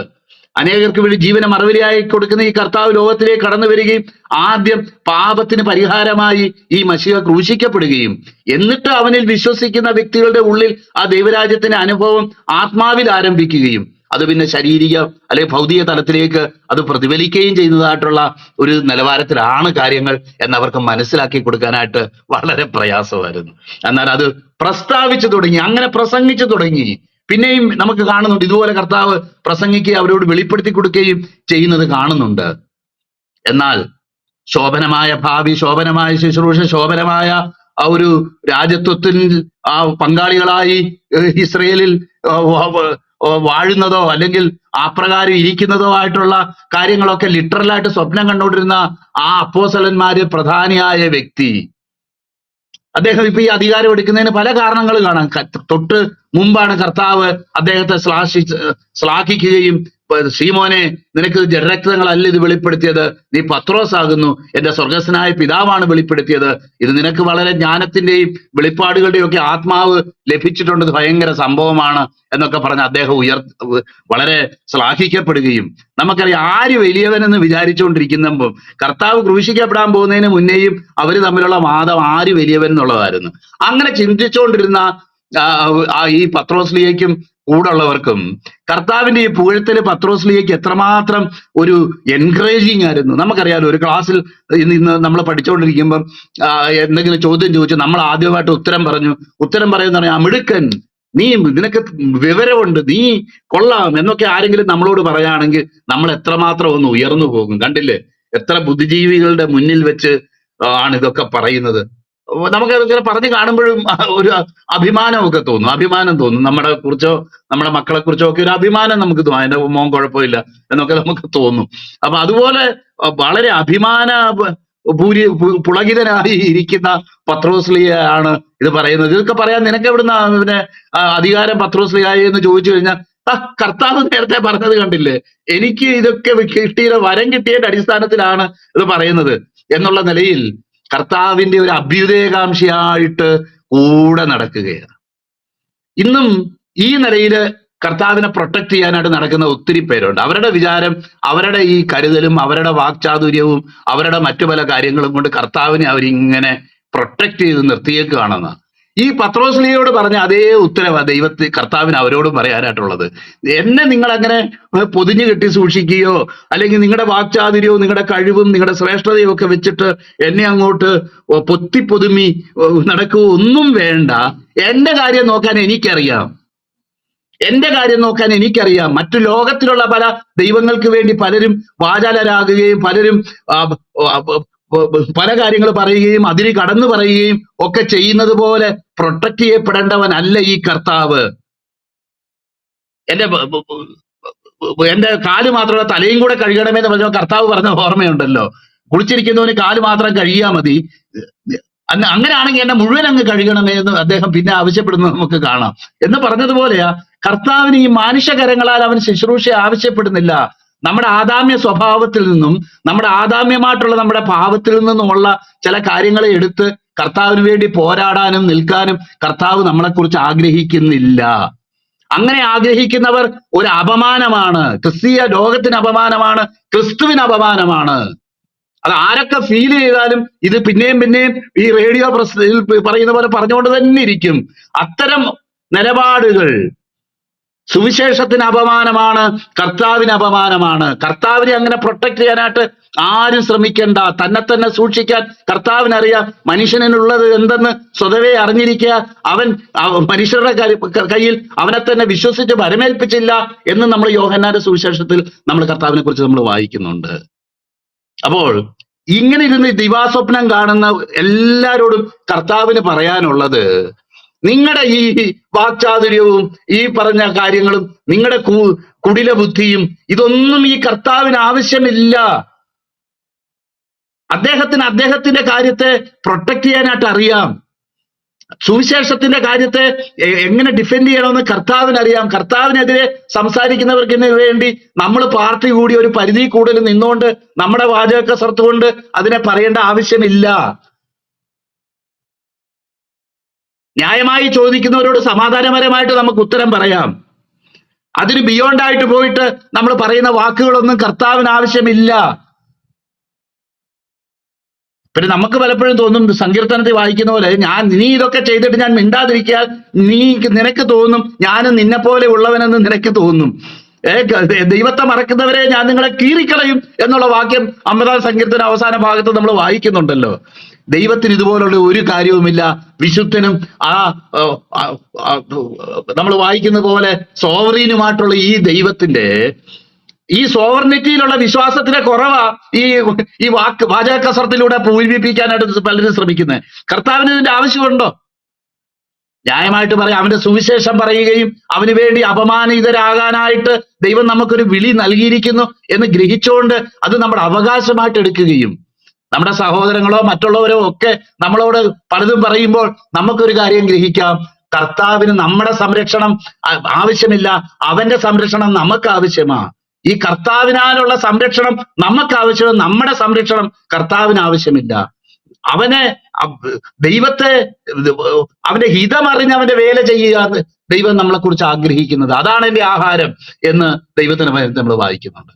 അനേകർക്ക് വേണ്ടി ജീവനെ മറുപടിയായി കൊടുക്കുന്ന ഈ കർത്താവ് ലോകത്തിലേക്ക് കടന്നു വരികയും ആദ്യം പാപത്തിന് പരിഹാരമായി ഈ മശീഹ ക്രൂശിക്കപ്പെടുകയും എന്നിട്ട് അവനിൽ വിശ്വസിക്കുന്ന വ്യക്തികളുടെ ഉള്ളിൽ ആ ദൈവരാജ്യത്തിന്റെ അനുഭവം ആത്മാവിൽ ആരംഭിക്കുകയും അത് പിന്നെ ശാരീരിക അല്ലെങ്കിൽ ഭൗതിക തലത്തിലേക്ക് അത് പ്രതിഫലിക്കുകയും ചെയ്യുന്നതായിട്ടുള്ള ഒരു നിലവാരത്തിലാണ് കാര്യങ്ങൾ എന്നവർക്ക് മനസ്സിലാക്കി കൊടുക്കാനായിട്ട് വളരെ പ്രയാസമായിരുന്നു. എന്നാൽ അത് പ്രസ്താവിച്ചു തുടങ്ങി, അങ്ങനെ പ്രസംഗിച്ചു തുടങ്ങി. പിന്നെയും നമുക്ക് കാണുന്നുണ്ട് ഇതുപോലെ കർത്താവ് പ്രസംഗിക്കുകയും അവരോട് വെളിപ്പെടുത്തി കൊടുക്കുകയും ചെയ്യുന്നത് കാണുന്നുണ്ട്. എന്നാൽ ശോഭനമായ ഭാവി, ശോഭനമായ ശുശ്രൂഷ, ശോഭനമായ ആ ഒരു രാജ്യത്വത്തിൽ പങ്കാളികളായി ഇസ്രയേലിൽ വാഴുന്നതോ അല്ലെങ്കിൽ അപ്രകാരം ഇരിക്കുന്നതോ ആയിട്ടുള്ള കാര്യങ്ങളൊക്കെ ലിറ്ററലായിട്ട് സ്വപ്നം കണ്ടുകൊണ്ടിരുന്ന ആ അപ്പോസ്തലന്മാര് പ്രധാനിയായ വ്യക്തി, അദ്ദേഹം ഇപ്പൊ ഈ അധികാരം എടുക്കുന്നതിന് പല കാരണങ്ങൾ കാണാം. തൊട്ട് മുമ്പാണ് കർത്താവ് അദ്ദേഹത്തെ ശ്ലാഘിക്കുകയും ശീമോനെ, നിനക്ക് ജഡരക്തങ്ങളല്ല ഇത് വെളിപ്പെടുത്തിയത്, നീ പത്രോസ് ആകുന്നു, എന്റെ സ്വർഗസ്വനായ പിതാവാണ് വെളിപ്പെടുത്തിയത്, ഇത് നിനക്ക് വളരെ ജ്ഞാനത്തിന്റെയും വെളിപ്പാടുകളുടെയും ഒക്കെ ആത്മാവ് ലഭിച്ചിട്ടുണ്ട്, ഭയങ്കര സംഭവമാണ് എന്നൊക്കെ പറഞ്ഞ് അദ്ദേഹം വളരെ ശ്ലാഘിക്കപ്പെടുകയും നമുക്കറിയാം ആര് വലിയവനെന്ന് വിചാരിച്ചുകൊണ്ടിരിക്കുമ്പോൾ കർത്താവ് ക്രൂശിക്കപ്പെടാൻ പോകുന്നതിന് മുന്നേയും അവര് തമ്മിലുള്ള വാദം ആര് വലിയവൻ എന്നുള്ളതായിരുന്നു. അങ്ങനെ ചിന്തിച്ചുകൊണ്ടിരുന്ന ഈ പത്രോസ്ലിയയ്ക്കും കൂടുള്ളവർക്കും കർത്താവിന്റെ ഈ പുകഴ്ത്തല് പത്രോസ്ലിയയ്ക്ക് എത്രമാത്രം ഒരു എൻകറേജിങ് ആയിരുന്നു. നമുക്കറിയാലോ, ഒരു ക്ലാസ്സിൽ ഇന്ന് നമ്മൾ പഠിച്ചുകൊണ്ടിരിക്കുമ്പം എന്തെങ്കിലും ചോദ്യം ചോദിച്ചു നമ്മൾ ആദ്യമായിട്ട് ഉത്തരം പറയുന്ന മിടുക്കൻ, നീ നിനക്ക് വിവരമുണ്ട്, നീ കൊള്ളാം എന്നൊക്കെ ആരെങ്കിലും നമ്മളോട് പറയുകയാണെങ്കിൽ നമ്മൾ എത്രമാത്രം ഒന്ന് ഉയർന്നു പോകും. കണ്ടില്ലേ, എത്ര ബുദ്ധിജീവികളുടെ മുന്നിൽ വെച്ച് ആണ് ഇതൊക്കെ പറയുന്നത്. നമുക്ക് ഇങ്ങനെ പറഞ്ഞു കാണുമ്പോഴും ഒരു അഭിമാനമൊക്കെ തോന്നും, അഭിമാനം തോന്നും. നമ്മുടെ കുറിച്ചോ നമ്മുടെ മക്കളെ കുറിച്ചോ ഒക്കെ ഒരു അഭിമാനം നമുക്ക് തോന്നും. അതിന്റെ മോൻ കുഴപ്പമില്ല എന്നൊക്കെ നമുക്ക് തോന്നും. അപ്പൊ അതുപോലെ വളരെ പുളകിതനായി ഇരിക്കുന്ന പത്രോസ്ലിയാണ് ഇത് പറയുന്നത്. ഇതൊക്കെ പറയാൻ നിനക്ക് എവിടുന്ന പിന്നെ അധികാരം പത്രോസ്ലിയായി എന്ന് ചോദിച്ചു കഴിഞ്ഞാൽ കർത്താവ് നേരത്തെ പറഞ്ഞത് കണ്ടില്ലേ, എനിക്ക് ഇതൊക്കെ വരം കിട്ടിയതിന്റെ അടിസ്ഥാനത്തിലാണ് ഇത് പറയുന്നത് എന്നുള്ള നിലയിൽ കർത്താവിന്റെ ഒരു അഭ്യുദയകാംക്ഷയായിട്ട് കൂടെ നടക്കുകയാണ്. ഇന്നും ഈ നിലയില് കർത്താവിനെ പ്രൊട്ടക്ട് ചെയ്യാനായിട്ട് നടക്കുന്ന ഒത്തിരി പേരുണ്ട്. അവരുടെ വിചാരം അവരുടെ ഈ കരുതലും അവരുടെ വാക്ചാതുര്യവും അവരുടെ മറ്റു പല കാര്യങ്ങളും കൊണ്ട് കർത്താവിനെ അവരിങ്ങനെ പ്രൊട്ടക്ട് ചെയ്ത് നിർത്തിയേക്കുകയാണെന്ന്. ഈ പത്രോസ്ലിയോട് പറഞ്ഞ അതേ ഉത്തരവാ കർത്താവിന് അവരോടും പറയാനായിട്ടുള്ളത്. എന്നെ നിങ്ങൾ അങ്ങനെ പൊതിഞ്ഞു കെട്ടി സൂക്ഷിക്കുകയോ അല്ലെങ്കിൽ നിങ്ങളുടെ വാക്ചാതുര്യവും നിങ്ങളുടെ കഴിവും നിങ്ങളുടെ ശ്രേഷ്ഠതയും ഒക്കെ വെച്ചിട്ട് എന്നെ അങ്ങോട്ട് പൊത്തിപ്പൊതുമി നടക്കുകയോ ഒന്നും വേണ്ട. എന്റെ കാര്യം നോക്കാൻ എനിക്കറിയാം. എന്റെ കാര്യം നോക്കാൻ എനിക്കറിയാം. മറ്റു ലോകത്തിലുള്ള പല ദൈവങ്ങൾക്ക് വേണ്ടി പലരും വാചാലരാകുകയും പലരും പല കാര്യങ്ങൾ പറയുകയും അതിന് കടന്നു പറയുകയും ഒക്കെ ചെയ്യുന്നത് പോലെ പ്രൊട്ടക്ട് ചെയ്യപ്പെടേണ്ടവനല്ല ഈ കർത്താവ്. എന്റെ കാല് മാത്രമല്ല തലയും കൂടെ കഴുകണമെന്ന് പറഞ്ഞ കർത്താവ് പറഞ്ഞ ഓർമ്മയുണ്ടല്ലോ. കുളിച്ചിരിക്കുന്നവന് കാല് മാത്രം കഴുകിയാ മതി, അങ്ങനെയാണെങ്കിൽ എന്നെ മുഴുവൻ അങ്ങ് കഴുകണമേ എന്ന് അദ്ദേഹം പിന്നെ ആവശ്യപ്പെടുന്നത് നമുക്ക് കാണാം. എന്ന് പറഞ്ഞതുപോലെയാ കർത്താവിന് ഈ മാനുഷകരങ്ങളാൽ അവൻ ശുശ്രൂഷ ആവശ്യപ്പെടുന്നില്ല. നമ്മുടെ ആദാമ്യ സ്വഭാവത്തിൽ നിന്നും നമ്മുടെ ആദാമ്യമായിട്ടുള്ള നമ്മുടെ പാപത്തിൽ നിന്നുമുള്ള ചില കാര്യങ്ങളെ എടുത്ത് കർത്താവിന് വേണ്ടി പോരാടാനും നിൽക്കാനും കർത്താവ് നമ്മളെക്കുറിച്ച് ആഗ്രഹിക്കുന്നില്ല. അങ്ങനെ ആഗ്രഹിക്കുന്നവർ ഒരു അപമാനമാണ്. ക്രിസ്തീയ ലോകത്തിന് അപമാനമാണ്, ക്രിസ്തുവിന് അപമാനമാണ്. അത് ആരൊക്കെ ഫീൽ ചെയ്താലും ഇത് പിന്നെയും പിന്നെയും ഈ റേഡിയോ പ്രസിൽ പറയുന്ന പോലെ പറഞ്ഞുകൊണ്ട് തന്നെ ഇരിക്കും. അത്തരം നിലപാടുകൾ സുവിശേഷത്തിന് അപമാനമാണ്, കർത്താവിന് അപമാനമാണ്. കർത്താവിനെ അങ്ങനെ പ്രൊട്ടക്ട് ചെയ്യാനായിട്ട് ആരും ശ്രമിക്കണ്ട. തന്നെ സൂക്ഷിക്കാൻ കർത്താവിനറിയാം. മനുഷ്യനുള്ളത് എന്തെന്ന് സ്വതവേ അറിഞ്ഞിരിക്കുക. അവൻ മനുഷ്യരുടെ കയ്യിൽ അവനെ തന്നെ വിശ്വസിച്ച് വരമേൽപ്പിച്ചില്ല എന്ന് നമ്മൾ യോഹന്നാന്റെ സുവിശേഷത്തിൽ നമ്മൾ കർത്താവിനെ കുറിച്ച് നമ്മൾ വായിക്കുന്നുണ്ട്. അപ്പോൾ ഇങ്ങനെ ഇരുന്ന് ദിവാസ്വപ്നം കാണുന്ന എല്ലാരോടും കർത്താവിന് പറയാനുള്ളത്, നിങ്ങളുടെ ഈ വാക്ചാതുര്യവും ഈ പറഞ്ഞ കാര്യങ്ങളും നിങ്ങളുടെ കുടില ബുദ്ധിയും ഇതൊന്നും ഈ കർത്താവിന് ആവശ്യമില്ല. അദ്ദേഹത്തിന്റെ കാര്യത്തെ പ്രൊട്ടക്ട് ചെയ്യാനായിട്ട് അറിയാം. സുവിശേഷത്തിന്റെ കാര്യത്തെ എങ്ങനെ ഡിഫെൻഡ് ചെയ്യണമെന്ന് കർത്താവിനറിയാം. കർത്താവിനെതിരെ സംസാരിക്കുന്നവർക്ക് വേണ്ടി നമ്മൾ പാർട്ടി കൂടി ഒരു പരിധി കൂടുതൽ നിന്നുകൊണ്ട് നമ്മുടെ വാചകക്കസർത്ത് കൊണ്ട് അതിനെ പറയേണ്ട ആവശ്യമില്ല. ന്യായമായി ചോദിക്കുന്നവരോട് സമാധാനപരമായിട്ട് നമുക്ക് ഉത്തരം പറയാം. അതിന് ബിയോണ്ട് ആയിട്ട് പോയിട്ട് നമ്മൾ പറയുന്ന വാക്കുകളൊന്നും കർത്താവിന് ആവശ്യമില്ല. പിന്നെ നമുക്ക് പലപ്പോഴും തോന്നും, സങ്കീർത്തനത്തിൽ വായിക്കുന്ന പോലെ, നീ ഇതൊക്കെ ചെയ്തിട്ട് ഞാൻ മിണ്ടാതിരിക്കാൻ നിനക്ക് തോന്നും ഞാനും നിന്നെ പോലെ ഉള്ളവനെന്ന് നിനക്ക് തോന്നും. ദൈവത്തെ മറക്കുന്നവരെ ഞാൻ നിങ്ങളെ കീറിക്കളയും എന്നുള്ള വാക്യം 50-ാം സങ്കീർത്തന അവസാന ഭാഗത്ത് നമ്മൾ വായിക്കുന്നുണ്ടല്ലോ. ദൈവത്തിന് ഇതുപോലുള്ള ഒരു കാര്യവുമില്ല. വിശുദ്ധനും നമ്മൾ വായിക്കുന്ന പോലെ സോവറീനുമായിട്ടുള്ള ഈ ദൈവത്തിന്റെ ഈ സോവർണിറ്റിയിലുള്ള വിശ്വാസത്തിന്റെ കുറവാ ഈ വാചക കസർത്തിലൂടെ പൂരിപ്പിക്കാനായിട്ട് പലരും ശ്രമിക്കുന്നത്. കർത്താവിന് ഇതിന്റെ ആവശ്യമുണ്ടോ? ന്യായമായിട്ട് പറയാം, അവന്റെ സുവിശേഷം പറയുകയും അവന് വേണ്ടി അപമാനിതരാകാനായിട്ട് ദൈവം നമുക്കൊരു വിളി നൽകിയിരിക്കുന്നു എന്ന് ഗ്രഹിച്ചുകൊണ്ട് അത് നമ്മുടെ അവകാശമായിട്ട് എടുക്കുകയും നമ്മുടെ സഹോദരങ്ങളോ മറ്റുള്ളവരോ ഒക്കെ നമ്മളോട് പലതും പറയുമ്പോൾ നമുക്കൊരു കാര്യം ഗ്രഹിക്കാം, കർത്താവിന് നമ്മുടെ സംരക്ഷണം ആവശ്യമില്ല, അവന്റെ സംരക്ഷണം നമുക്ക് ആവശ്യമാ. ഈ കർത്താവിനാലുള്ള സംരക്ഷണം നമുക്ക് ആവശ്യം, നമ്മുടെ സംരക്ഷണം കർത്താവിന് ആവശ്യമില്ല. ദൈവത്തെ അവന്റെ ഹിതമറിഞ്ഞ് അവന്റെ വേല ചെയ്യുക ദൈവം നമ്മളെ കുറിച്ച് ആഗ്രഹിക്കുന്നത്. അതാണ് എന്റെ ആഹാരം എന്ന് ദൈവത്തിന് നമ്മൾ വായിക്കുന്നുണ്ട്.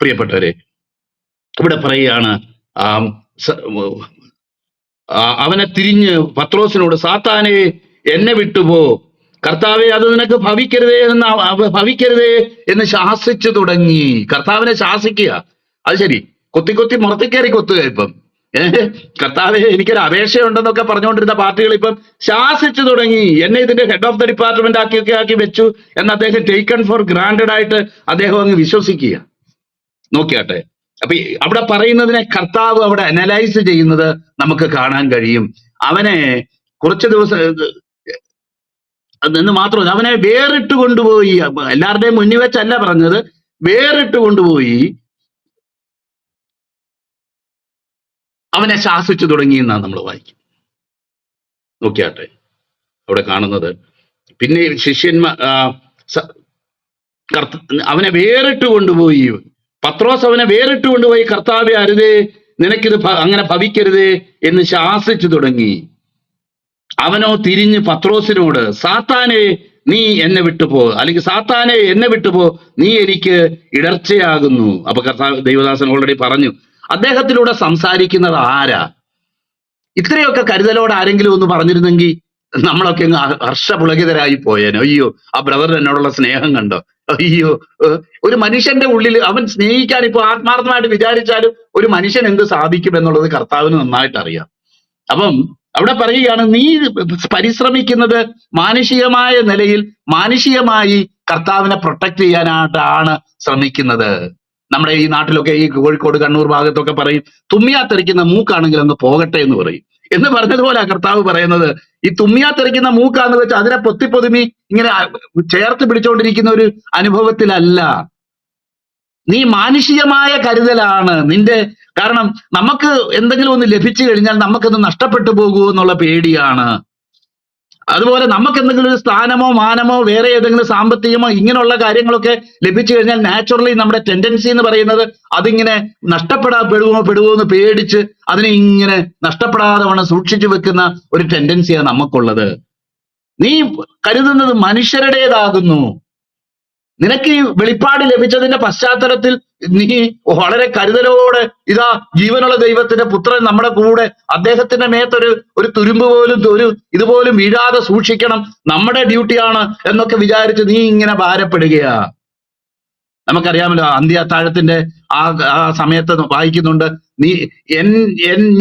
പ്രിയപ്പെട്ടവരെ, ഇവിടെ പറയുകയാണ്, അവനെ തിരിഞ്ഞ് പത്രോസിനോട്, സാത്താനെ എന്നെ വിട്ടുപോ, കർത്താവെ അത് നിനക്ക് ഭവിക്കരുതേ എന്ന് ശാസിച്ചു തുടങ്ങി. കർത്താവിനെ ശാസിക്കുക. അത് ശരി, കൊത്തി മുറത്തിക്കയറി കൊത്തുക. ഇപ്പം കർത്താവെ എനിക്കൊരു അപേക്ഷയുണ്ടെന്നൊക്കെ പറഞ്ഞുകൊണ്ടിരുന്ന പാർട്ടികൾ ഇപ്പം ശാസിച്ചു തുടങ്ങി. എന്നെ ഇതിന്റെ ഹെഡ് ഓഫ് ദ ഡിപ്പാർട്ട്മെന്റ് ആക്കി വെച്ചു എന്ന് അദ്ദേഹം ടേക്കൺ ഫോർ ഗ്രാൻഡഡ് ആയിട്ട് അദ്ദേഹം അങ്ങ് വിശ്വസിക്കുക. നോക്കിയാട്ടെ, അപ്പൊ അവിടെ പറയുന്നതിനെ കർത്താവ് അവിടെ അനലൈസ് ചെയ്യുന്നത് നമുക്ക് കാണാൻ കഴിയും. അവനെ കുറച്ച് ദിവസം എന്ന് മാത്രമല്ല, അവനെ വേറിട്ട് കൊണ്ടുപോയി. എല്ലാവരുടെയും മുന്നിൽ വെച്ചല്ല പറഞ്ഞത്, വേറിട്ട് കൊണ്ടുപോയി അവനെ ശാസിച്ചു തുടങ്ങി എന്നാണ് നമ്മൾ വായിക്കും. നോക്കിയാട്ടെ, അവിടെ കാണുന്നത് പിന്നെ അവനെ വേറിട്ട് കൊണ്ടുപോയി. പത്രോസ് അവനെ വേറിട്ട് കൊണ്ടുപോയി, കർത്താവെ അരുതേ, നിനക്കിത് അങ്ങനെ ഭവിക്കരുതേ എന്ന് ശാസിച്ചു തുടങ്ങി. അവനോ തിരിഞ്ഞ് പത്രോസിനോട്, സാത്താനെ നീ എന്നെ വിട്ടുപോ, അല്ലെങ്കിൽ സാത്താനെ എന്നെ വിട്ടുപോ, നീ എനിക്ക് ഇടർച്ചയാകുന്നു. അപ്പൊ കർത്താവ് ദൈവദാസൻ ഓൾറെഡി പറഞ്ഞു, അദ്ദേഹത്തിലൂടെ സംസാരിക്കുന്നത് ആരാ? ഇത്രയൊക്കെ കരുതലോടെ ആരെങ്കിലും ഒന്ന് പറഞ്ഞിരുന്നെങ്കിൽ നമ്മളൊക്കെ അങ്ങ് ഹർഷപുളകിതരായി പോയേനെ. അയ്യോ, ആ ബ്രദറിന് എന്നോടുള്ള സ്നേഹം കണ്ടോ, അയ്യോ. ഒരു മനുഷ്യന്റെ ഉള്ളിൽ അവൻ സ്നേഹിക്കാൻ ഇപ്പൊ ആത്മാർത്ഥമായിട്ട് വിചാരിച്ചാലും ഒരു മനുഷ്യൻ എന്ത് സാധിക്കും എന്നുള്ളത് കർത്താവിന് നന്നായിട്ട് അറിയാം. അപ്പം അവിടെ പറയുകയാണ്, നീ പരിശ്രമിക്കുന്നത് മാനുഷികമായ നിലയിൽ മാനുഷികമായി കർത്താവിനെ പ്രൊട്ടക്ട് ചെയ്യാനായിട്ടാണ് ശ്രമിക്കുന്നത്. നമ്മുടെ ഈ നാട്ടിലൊക്കെ, ഈ കോഴിക്കോട് കണ്ണൂർ ഭാഗത്തൊക്കെ പറയും, തുമ്മിയാത്തെറിക്കുന്ന മൂക്കാണെങ്കിൽ ഒന്ന് പോകട്ടെ എന്ന് പറയും. എന്ന് പറഞ്ഞതുപോലെ കർത്താവ് പറയുന്നത്, ഈ തുമ്മിയാത്തെറിക്കുന്ന മൂക്കാന്ന് വെച്ച് അതിനെ പൊത്തിപ്പൊതുമി ഇങ്ങനെ ചേർത്ത് പിടിച്ചുകൊണ്ടിരിക്കുന്ന ഒരു അനുഭവത്തിലല്ല. നീ മാനുഷികമായ കരുതലാണ് നിന്റെ. കാരണം നമുക്ക് എന്തെങ്കിലും ഒന്ന് ലഭിച്ചു കഴിഞ്ഞാൽ നമുക്കത് നഷ്ടപ്പെട്ടു പോകുമോ എന്നുള്ള പേടിയാണ്. അതുപോലെ നമുക്ക് എന്തെങ്കിലും ഒരു സ്ഥാനമോ മാനമോ വേറെ ഏതെങ്കിലും സാമ്പത്തികമോ ഇങ്ങനെയുള്ള കാര്യങ്ങളൊക്കെ ലഭിച്ചു കഴിഞ്ഞാൽ നാച്ചുറലി നമ്മുടെ ടെൻഡൻസി എന്ന് പറയുന്നത് അതിങ്ങനെ പെടുവോ എന്ന് പേടിച്ച് അതിനെ ഇങ്ങനെ നഷ്ടപ്പെടാതെ വേണം സൂക്ഷിച്ചു വെക്കുന്ന ഒരു ടെൻഡൻസിയാണ് നമുക്കുള്ളത്. നീ കരുതുന്നത് മനുഷ്യരുടേതാകുന്നു. നിനക്ക് ഈ വെളിപ്പാട് ലഭിച്ചതിന്റെ പശ്ചാത്തലത്തിൽ നീ വളരെ കരുതലോടെ, ഇതാ ജീവനുള്ള ദൈവത്തിന്റെ പുത്രൻ നമ്മുടെ കൂടെ, അദ്ദേഹത്തിന്റെ മേത്തൊരു ഒരു തുരുമ്പ് പോലും ഇതുപോലും വീഴാതെ സൂക്ഷിക്കണം, നമ്മുടെ ഡ്യൂട്ടിയാണ് എന്നൊക്കെ വിചാരിച്ച് നീ ഇങ്ങനെ ഭാരപ്പെടുകയാ. നമുക്കറിയാമല്ലോ, അന്ത്യാത്താഴത്തിന്റെ ആ സമയത്ത് വായിക്കുന്നുണ്ട്, നീ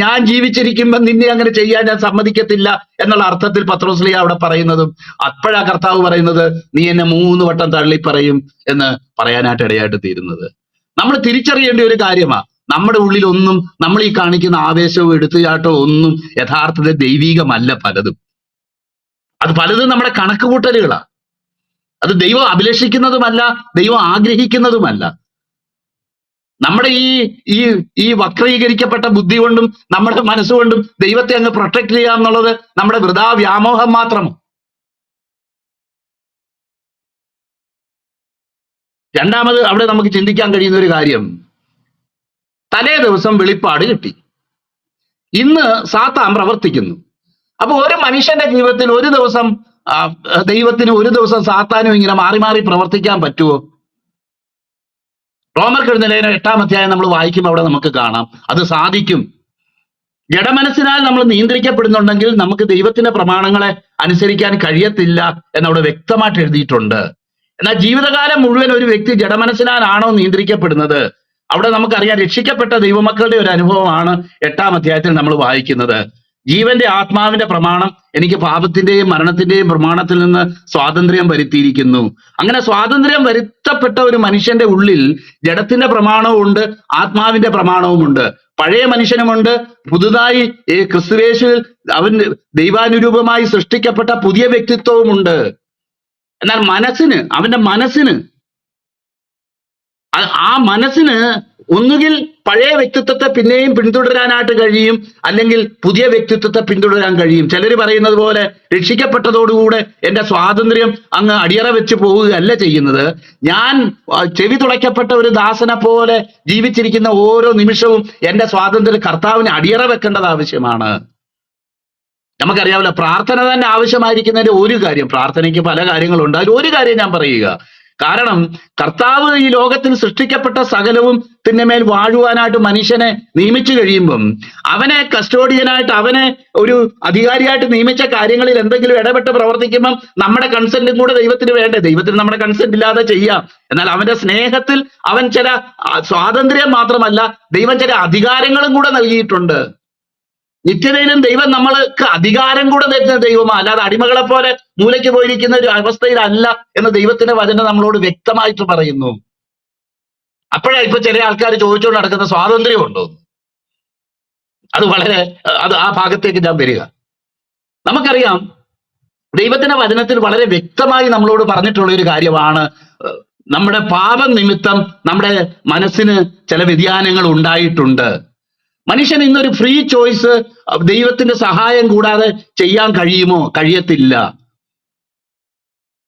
ഞാൻ ജീവിച്ചിരിക്കുമ്പോൾ നിന്നെ അങ്ങനെ ചെയ്യാൻ ഞാൻ സമ്മതിക്കത്തില്ല എന്നുള്ള അർത്ഥത്തിൽ പത്രോസ്ലീഹ അവിടെ പറയുന്നതും അപ്പോഴാ കർത്താവ് പറയുന്നത്, നീ എന്നെ 3 വട്ടം തള്ളിപ്പറയും എന്ന് പറയാനായിട്ട് ഇടയായിട്ട് തീരുന്നത്. നമ്മൾ തിരിച്ചറിയേണ്ട ഒരു കാര്യമാ, നമ്മുടെ ഉള്ളിലൊന്നും, നമ്മൾ ഈ കാണിക്കുന്ന ആവേശവും എടുത്തുചാട്ടവും ഒന്നും യഥാർത്ഥത്തിൽ ദൈവീകമല്ല. അത് പലതും നമ്മുടെ കണക്കുകൂട്ടലുകളാ. അത് ദൈവം അഭിലഷിക്കുന്നതുമല്ല, ദൈവം ആഗ്രഹിക്കുന്നതുമല്ല. നമ്മുടെ ഈ വക്രീകരിക്കപ്പെട്ട ബുദ്ധി കൊണ്ടും നമ്മുടെ മനസ്സുകൊണ്ടും ദൈവത്തെ അങ്ങ് പ്രൊട്ടക്ട് ചെയ്യുക എന്നുള്ളത് നമ്മുടെ വൃഥാ വ്യാമോഹം മാത്രം. രണ്ടാമത് അവിടെ നമുക്ക് ചിന്തിക്കാൻ കഴിയുന്ന ഒരു കാര്യം, തലേ ദിവസം വെളിപ്പാട് കിട്ടി, ഇന്ന് സാത്താൻ പ്രവർത്തിക്കുന്നു. അപ്പൊ ഒരു മനുഷ്യന്റെ ജീവിതത്തിൽ ഒരു ദിവസം ദൈവത്തിന്, ഒരു ദിവസം സാത്താനും ഇങ്ങനെ മാറി മാറി പ്രവർത്തിക്കാൻ പറ്റുമോ? റോമർക്കെഴുതിയ ലേഖനം 8-ാം അധ്യായം നമ്മൾ വായിക്കുമ്പോൾ അവിടെ നമുക്ക് കാണാം അത് സാധിക്കും. ജഡമനസ്സിനാൽ നമ്മൾ നിയന്ത്രിക്കപ്പെടുന്നുണ്ടെങ്കിൽ നമുക്ക് ദൈവത്തിന്റെ പ്രമാണങ്ങളെ അനുസരിക്കാൻ കഴിയത്തില്ല എന്നവിടെ വ്യക്തമായിട്ട് എഴുതിയിട്ടുണ്ട്. എന്നാൽ ജീവിതകാലം മുഴുവൻ ഒരു വ്യക്തി ജഡമനസ്സിനാലാണോ നിയന്ത്രിക്കപ്പെടുന്നത്? അവിടെ നമുക്കറിയാം, രക്ഷിക്കപ്പെട്ട ദൈവമക്കളുടെ ഒരു അനുഭവമാണ് 8-ാം അധ്യായത്തിൽ നമ്മൾ വായിക്കുന്നത്. ജീവന്റെ ആത്മാവിന്റെ പ്രമാണം എനിക്ക് പാപത്തിന്റെയും മരണത്തിന്റെയും പ്രമാണത്തിൽ നിന്ന് സ്വാതന്ത്ര്യം വരുത്തിയിരിക്കുന്നു. അങ്ങനെ സ്വാതന്ത്ര്യം വരുത്തപ്പെട്ട ഒരു മനുഷ്യന്റെ ഉള്ളിൽ ജഡത്തിന്റെ പ്രമാണവും ഉണ്ട്, ആത്മാവിന്റെ പ്രമാണവും ഉണ്ട്. പഴയ മനുഷ്യനുമുണ്ട്, പുതുതായി ക്രിസ്തുവേശുവിൽ അവൻ ദൈവാനുരൂപമായി സൃഷ്ടിക്കപ്പെട്ട പുതിയ വ്യക്തിത്വവുമുണ്ട്. എന്നാൽ അവന്റെ മനസ്സിന് ആ മനസ്സിന് ഒന്നുകിൽ പഴയ വ്യക്തിത്വത്തെ പിന്നെയും പിന്തുടരാനായിട്ട് കഴിയും, അല്ലെങ്കിൽ പുതിയ വ്യക്തിത്വത്തെ പിന്തുടരാൻ കഴിയും. ചിലർ പറയുന്നത് പോലെ രക്ഷിക്കപ്പെട്ടതോടുകൂടെ എന്റെ സ്വാതന്ത്ര്യം അങ്ങ് അടിയറ വെച്ച് പോവുകയല്ല ചെയ്യുന്നത്. ഞാൻ ചെവി തുളയ്ക്കപ്പെട്ട ഒരു ദാസനെ പോലെ ജീവിച്ചിരിക്കുന്ന ഓരോ നിമിഷവും എന്റെ സ്വാതന്ത്ര്യം കർത്താവിന് അടിയറ വെക്കേണ്ടത് ആവശ്യമാണ്. നമുക്കറിയാമല്ലോ, പ്രാർത്ഥന തന്നെ ആവശ്യമായിരിക്കുന്നതിന്റെ ഒരു കാര്യം, പ്രാർത്ഥനയ്ക്ക് പല കാര്യങ്ങളുണ്ട്, അതിൽ ഒരു കാര്യം ഞാൻ പറയുക. കാരണം കർത്താവ് ഈ ലോകത്തിൽ സൃഷ്ടിക്കപ്പെട്ട സകലവും മേൽ വാഴുവാനായിട്ട് മനുഷ്യനെ നിയമിച്ചു കഴിയുമ്പം അവനെ കസ്റ്റോഡിയനായിട്ട്, അവനെ ഒരു അധികാരിയായിട്ട് നിയമിച്ച കാര്യങ്ങളിൽ എന്തെങ്കിലും ഇടപെട്ട് പ്രവർത്തിക്കുമ്പം നമ്മുടെ കൺസെന്റും കൂടെ ദൈവത്തിന് വേണ്ടേ? ദൈവത്തിന് നമ്മുടെ കൺസെന്റ് ഇല്ലാതെ ചെയ്യാം. എന്നാൽ അവന്റെ സ്നേഹത്തിൽ അവൻ ചില സ്വാതന്ത്ര്യം മാത്രമല്ല, ദൈവം ചില അധികാരങ്ങളും കൂടെ നൽകിയിട്ടുണ്ട്. നിത്യതയിലും ദൈവം നമ്മൾക്ക് അധികാരം കൂടെ തരുന്ന ദൈവമാണ്, അല്ലാതെ അടിമകളെ പോലെ മൂലയ്ക്ക് പോയിരിക്കുന്ന ഒരു അവസ്ഥയിലല്ല എന്ന് ദൈവത്തിന്റെ വചനം നമ്മളോട് വ്യക്തമായിട്ട് പറയുന്നു. അപ്പോഴാ ഇപ്പൊ ചില ആൾക്കാർ ചോദിച്ചുകൊണ്ട് നടക്കുന്ന സ്വാതന്ത്ര്യമുണ്ടോ? അത് ആ ഭാഗത്തേക്ക് ഞാൻ വരിക. നമുക്കറിയാം, ദൈവത്തിന്റെ വചനത്തിൽ വളരെ വ്യക്തമായി നമ്മളോട് പറഞ്ഞിട്ടുള്ള ഒരു കാര്യമാണ്, നമ്മുടെ പാപം നിമിത്തം നമ്മുടെ മനസ്സിന് ചില വ്യതിയാനങ്ങൾ ഉണ്ടായിട്ടുണ്ട്. മനുഷ്യൻ ഇന്നൊരു ഫ്രീ ചോയ്സ് ദൈവത്തിന്റെ സഹായം കൂടാതെ ചെയ്യാൻ കഴിയുമോ?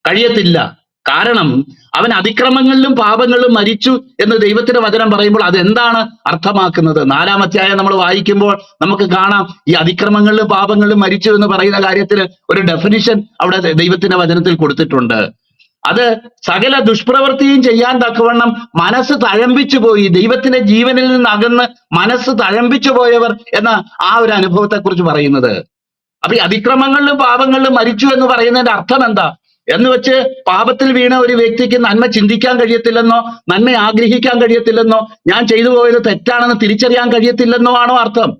കഴിയത്തില്ല. കാരണം അവൻ അതിക്രമങ്ങളിലും പാപങ്ങളിലും മരിച്ചു എന്ന് ദൈവത്തിന്റെ വചനം പറയുമ്പോൾ അതെന്താണ് അർത്ഥമാക്കുന്നത്? 4-ാം അധ്യായം നമ്മൾ വായിക്കുമ്പോൾ നമുക്ക് കാണാം ഈ അതിക്രമങ്ങളിലും പാപങ്ങളിലും മരിച്ചു എന്ന് പറയുന്ന കാര്യത്തിൽ ഒരു ഡെഫിനിഷൻ അവിടെ ദൈവത്തിന്റെ വചനത്തിൽ കൊടുത്തിട്ടുണ്ട്. അത് സകല ദുഷ്പ്രവൃത്തിയും ചെയ്യാൻ തക്കവണ്ണം മനസ്സ് തഴമ്പിച്ചു പോയി, ദൈവത്തിന്റെ ജീവനിൽ നിന്ന് അകന്ന് മനസ്സ് തഴമ്പിച്ചു പോയവർ എന്ന ആ ഒരു അനുഭവത്തെ കുറിച്ച് പറയുന്നത്. അപ്പൊ ഈ അതിക്രമങ്ങളിലും പാപങ്ങളിലും മരിച്ചു എന്ന് പറയുന്നതിന്റെ അർത്ഥം എന്താ എന്ന് വെച്ച് പാപത്തിൽ വീണ ഒരു വ്യക്തിക്ക് നന്മ ചിന്തിക്കാൻ കഴിയത്തില്ലെന്നോ, നന്മ ആഗ്രഹിക്കാൻ കഴിയത്തില്ലെന്നോ, ഞാൻ ചെയ്തു പോയത് തെറ്റാണെന്ന് തിരിച്ചറിയാൻ കഴിയത്തില്ലെന്നോ ആണോ അർത്ഥം?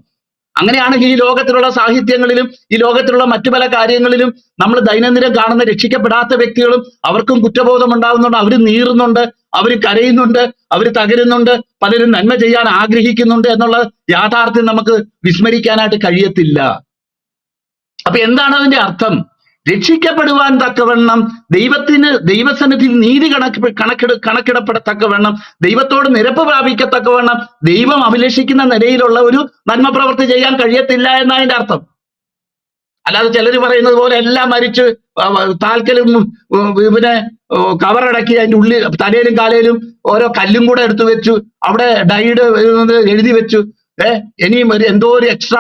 അങ്ങനെയാണെങ്കിൽ ഈ ലോകത്തിലുള്ള സാഹിത്യങ്ങളിലും ഈ ലോകത്തിലുള്ള മറ്റു പല കാര്യങ്ങളിലും നമ്മൾ ദൈനംദിനം കാണുന്ന രക്ഷിക്കപ്പെടാത്ത വ്യക്തികളും അവർക്കും കുറ്റബോധം ഉണ്ടാവുന്നുണ്ട്, അവർ നീറുന്നുണ്ട്, അവർ കരയുന്നുണ്ട്, അവർ തകരുന്നുണ്ട്, പലരും നന്മ ചെയ്യാൻ ആഗ്രഹിക്കുന്നുണ്ട് എന്നുള്ള യാഥാർത്ഥ്യം നമുക്ക് വിസ്മരിക്കാനായിട്ട് കഴിയത്തില്ല. അപ്പൊ എന്താണ് അതിന്റെ അർത്ഥം? രക്ഷിക്കപ്പെടുവാൻ തക്കവണ്ണം ദൈവസന്നിധിയിൽ നീതി കണക്കിടപ്പെടത്തക്കവണ്ണം ദൈവത്തോട് നിരപ്പ് പ്രാപിക്കത്തക്കവണ്ണം ദൈവം അഭിലഷിക്കുന്ന നിലയിലുള്ള ഒരു നന്മ പ്രവൃത്തി ചെയ്യാൻ കഴിയത്തില്ല എന്നതിന്റെ അർത്ഥം. അല്ലാതെ ചിലർ പറയുന്നത് പോലെ എല്ലാം മരിച്ച് താൽക്കലും പിന്നെ കവറടക്കി അതിന്റെ ഉള്ളിൽ തലയിലും കാലയിലും ഓരോ കല്ലും കൂടെ എടുത്തു വെച്ചു, അവിടെ ഡൈഡ് എഴുതി വെച്ചു. ഇനിയും എന്തോ ഒരു എക്സ്ട്രാ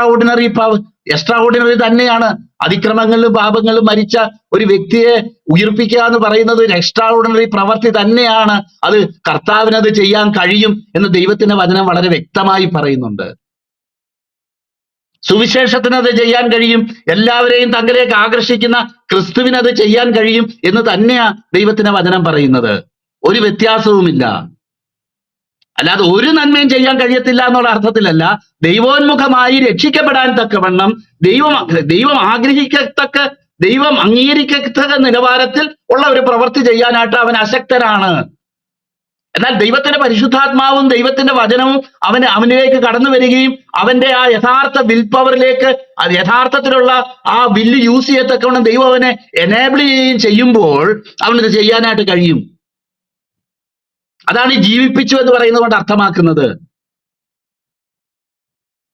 ഓർഡിനറി തന്നെയാണ്. അതിക്രമങ്ങളിലും പാപങ്ങളിലും മരിച്ച ഒരു വ്യക്തിയെ ഉയിർപ്പിക്കുക എന്ന് പറയുന്നത് ഒരു എക്സ്ട്രാ ഓർഡിനറി പ്രവൃത്തി തന്നെയാണ്. അത് കർത്താവിനത് ചെയ്യാൻ കഴിയും എന്ന് ദൈവത്തിന്റെ വചനം വളരെ വ്യക്തമായി പറയുന്നുണ്ട്. സുവിശേഷത്തിന് അത് ചെയ്യാൻ കഴിയും, എല്ലാവരെയും തങ്ങളിലേക്ക് ആകർഷിക്കുന്ന ക്രിസ്തുവിന് അത് ചെയ്യാൻ കഴിയും എന്ന് തന്നെയാ ദൈവത്തിന്റെ വചനം പറയുന്നത്. ഒരു വ്യത്യാസവുമില്ല. അല്ലാതെ ഒരു നന്മയും ചെയ്യാൻ കഴിയത്തില്ല എന്നുള്ള അർത്ഥത്തിലല്ല, ദൈവോന്മുഖമായി രക്ഷിക്കപ്പെടാൻ തക്കവണ്ണം ദൈവം ആഗ്രഹിക്കത്തക്ക, ദൈവം അംഗീകരിക്കത്തക്ക നിലവാരത്തിൽ ഉള്ള ഒരു പ്രവൃത്തി ചെയ്യാനായിട്ട് അവൻ അശക്തനാണ്. എന്നാൽ ദൈവത്തിന്റെ പരിശുദ്ധാത്മാവും ദൈവത്തിന്റെ വചനവും അവനിലേക്ക് കടന്നു വരികയും അവന്റെ ആ യഥാർത്ഥ വിൽ പവറിലേക്ക്, യഥാർത്ഥത്തിലുള്ള ആ വില്ല് യൂസ് ചെയ്യത്തക്കവണ്ണം ദൈവം അവനെ എനേബിൾ ചെയ്യുകയും ചെയ്യുമ്പോൾ അവനിത് ചെയ്യാനായിട്ട് കഴിയും. അതാണ് ഈ ജീവിപ്പിച്ചു എന്ന് പറയുന്നത് കൊണ്ട് അർത്ഥമാക്കുന്നത്.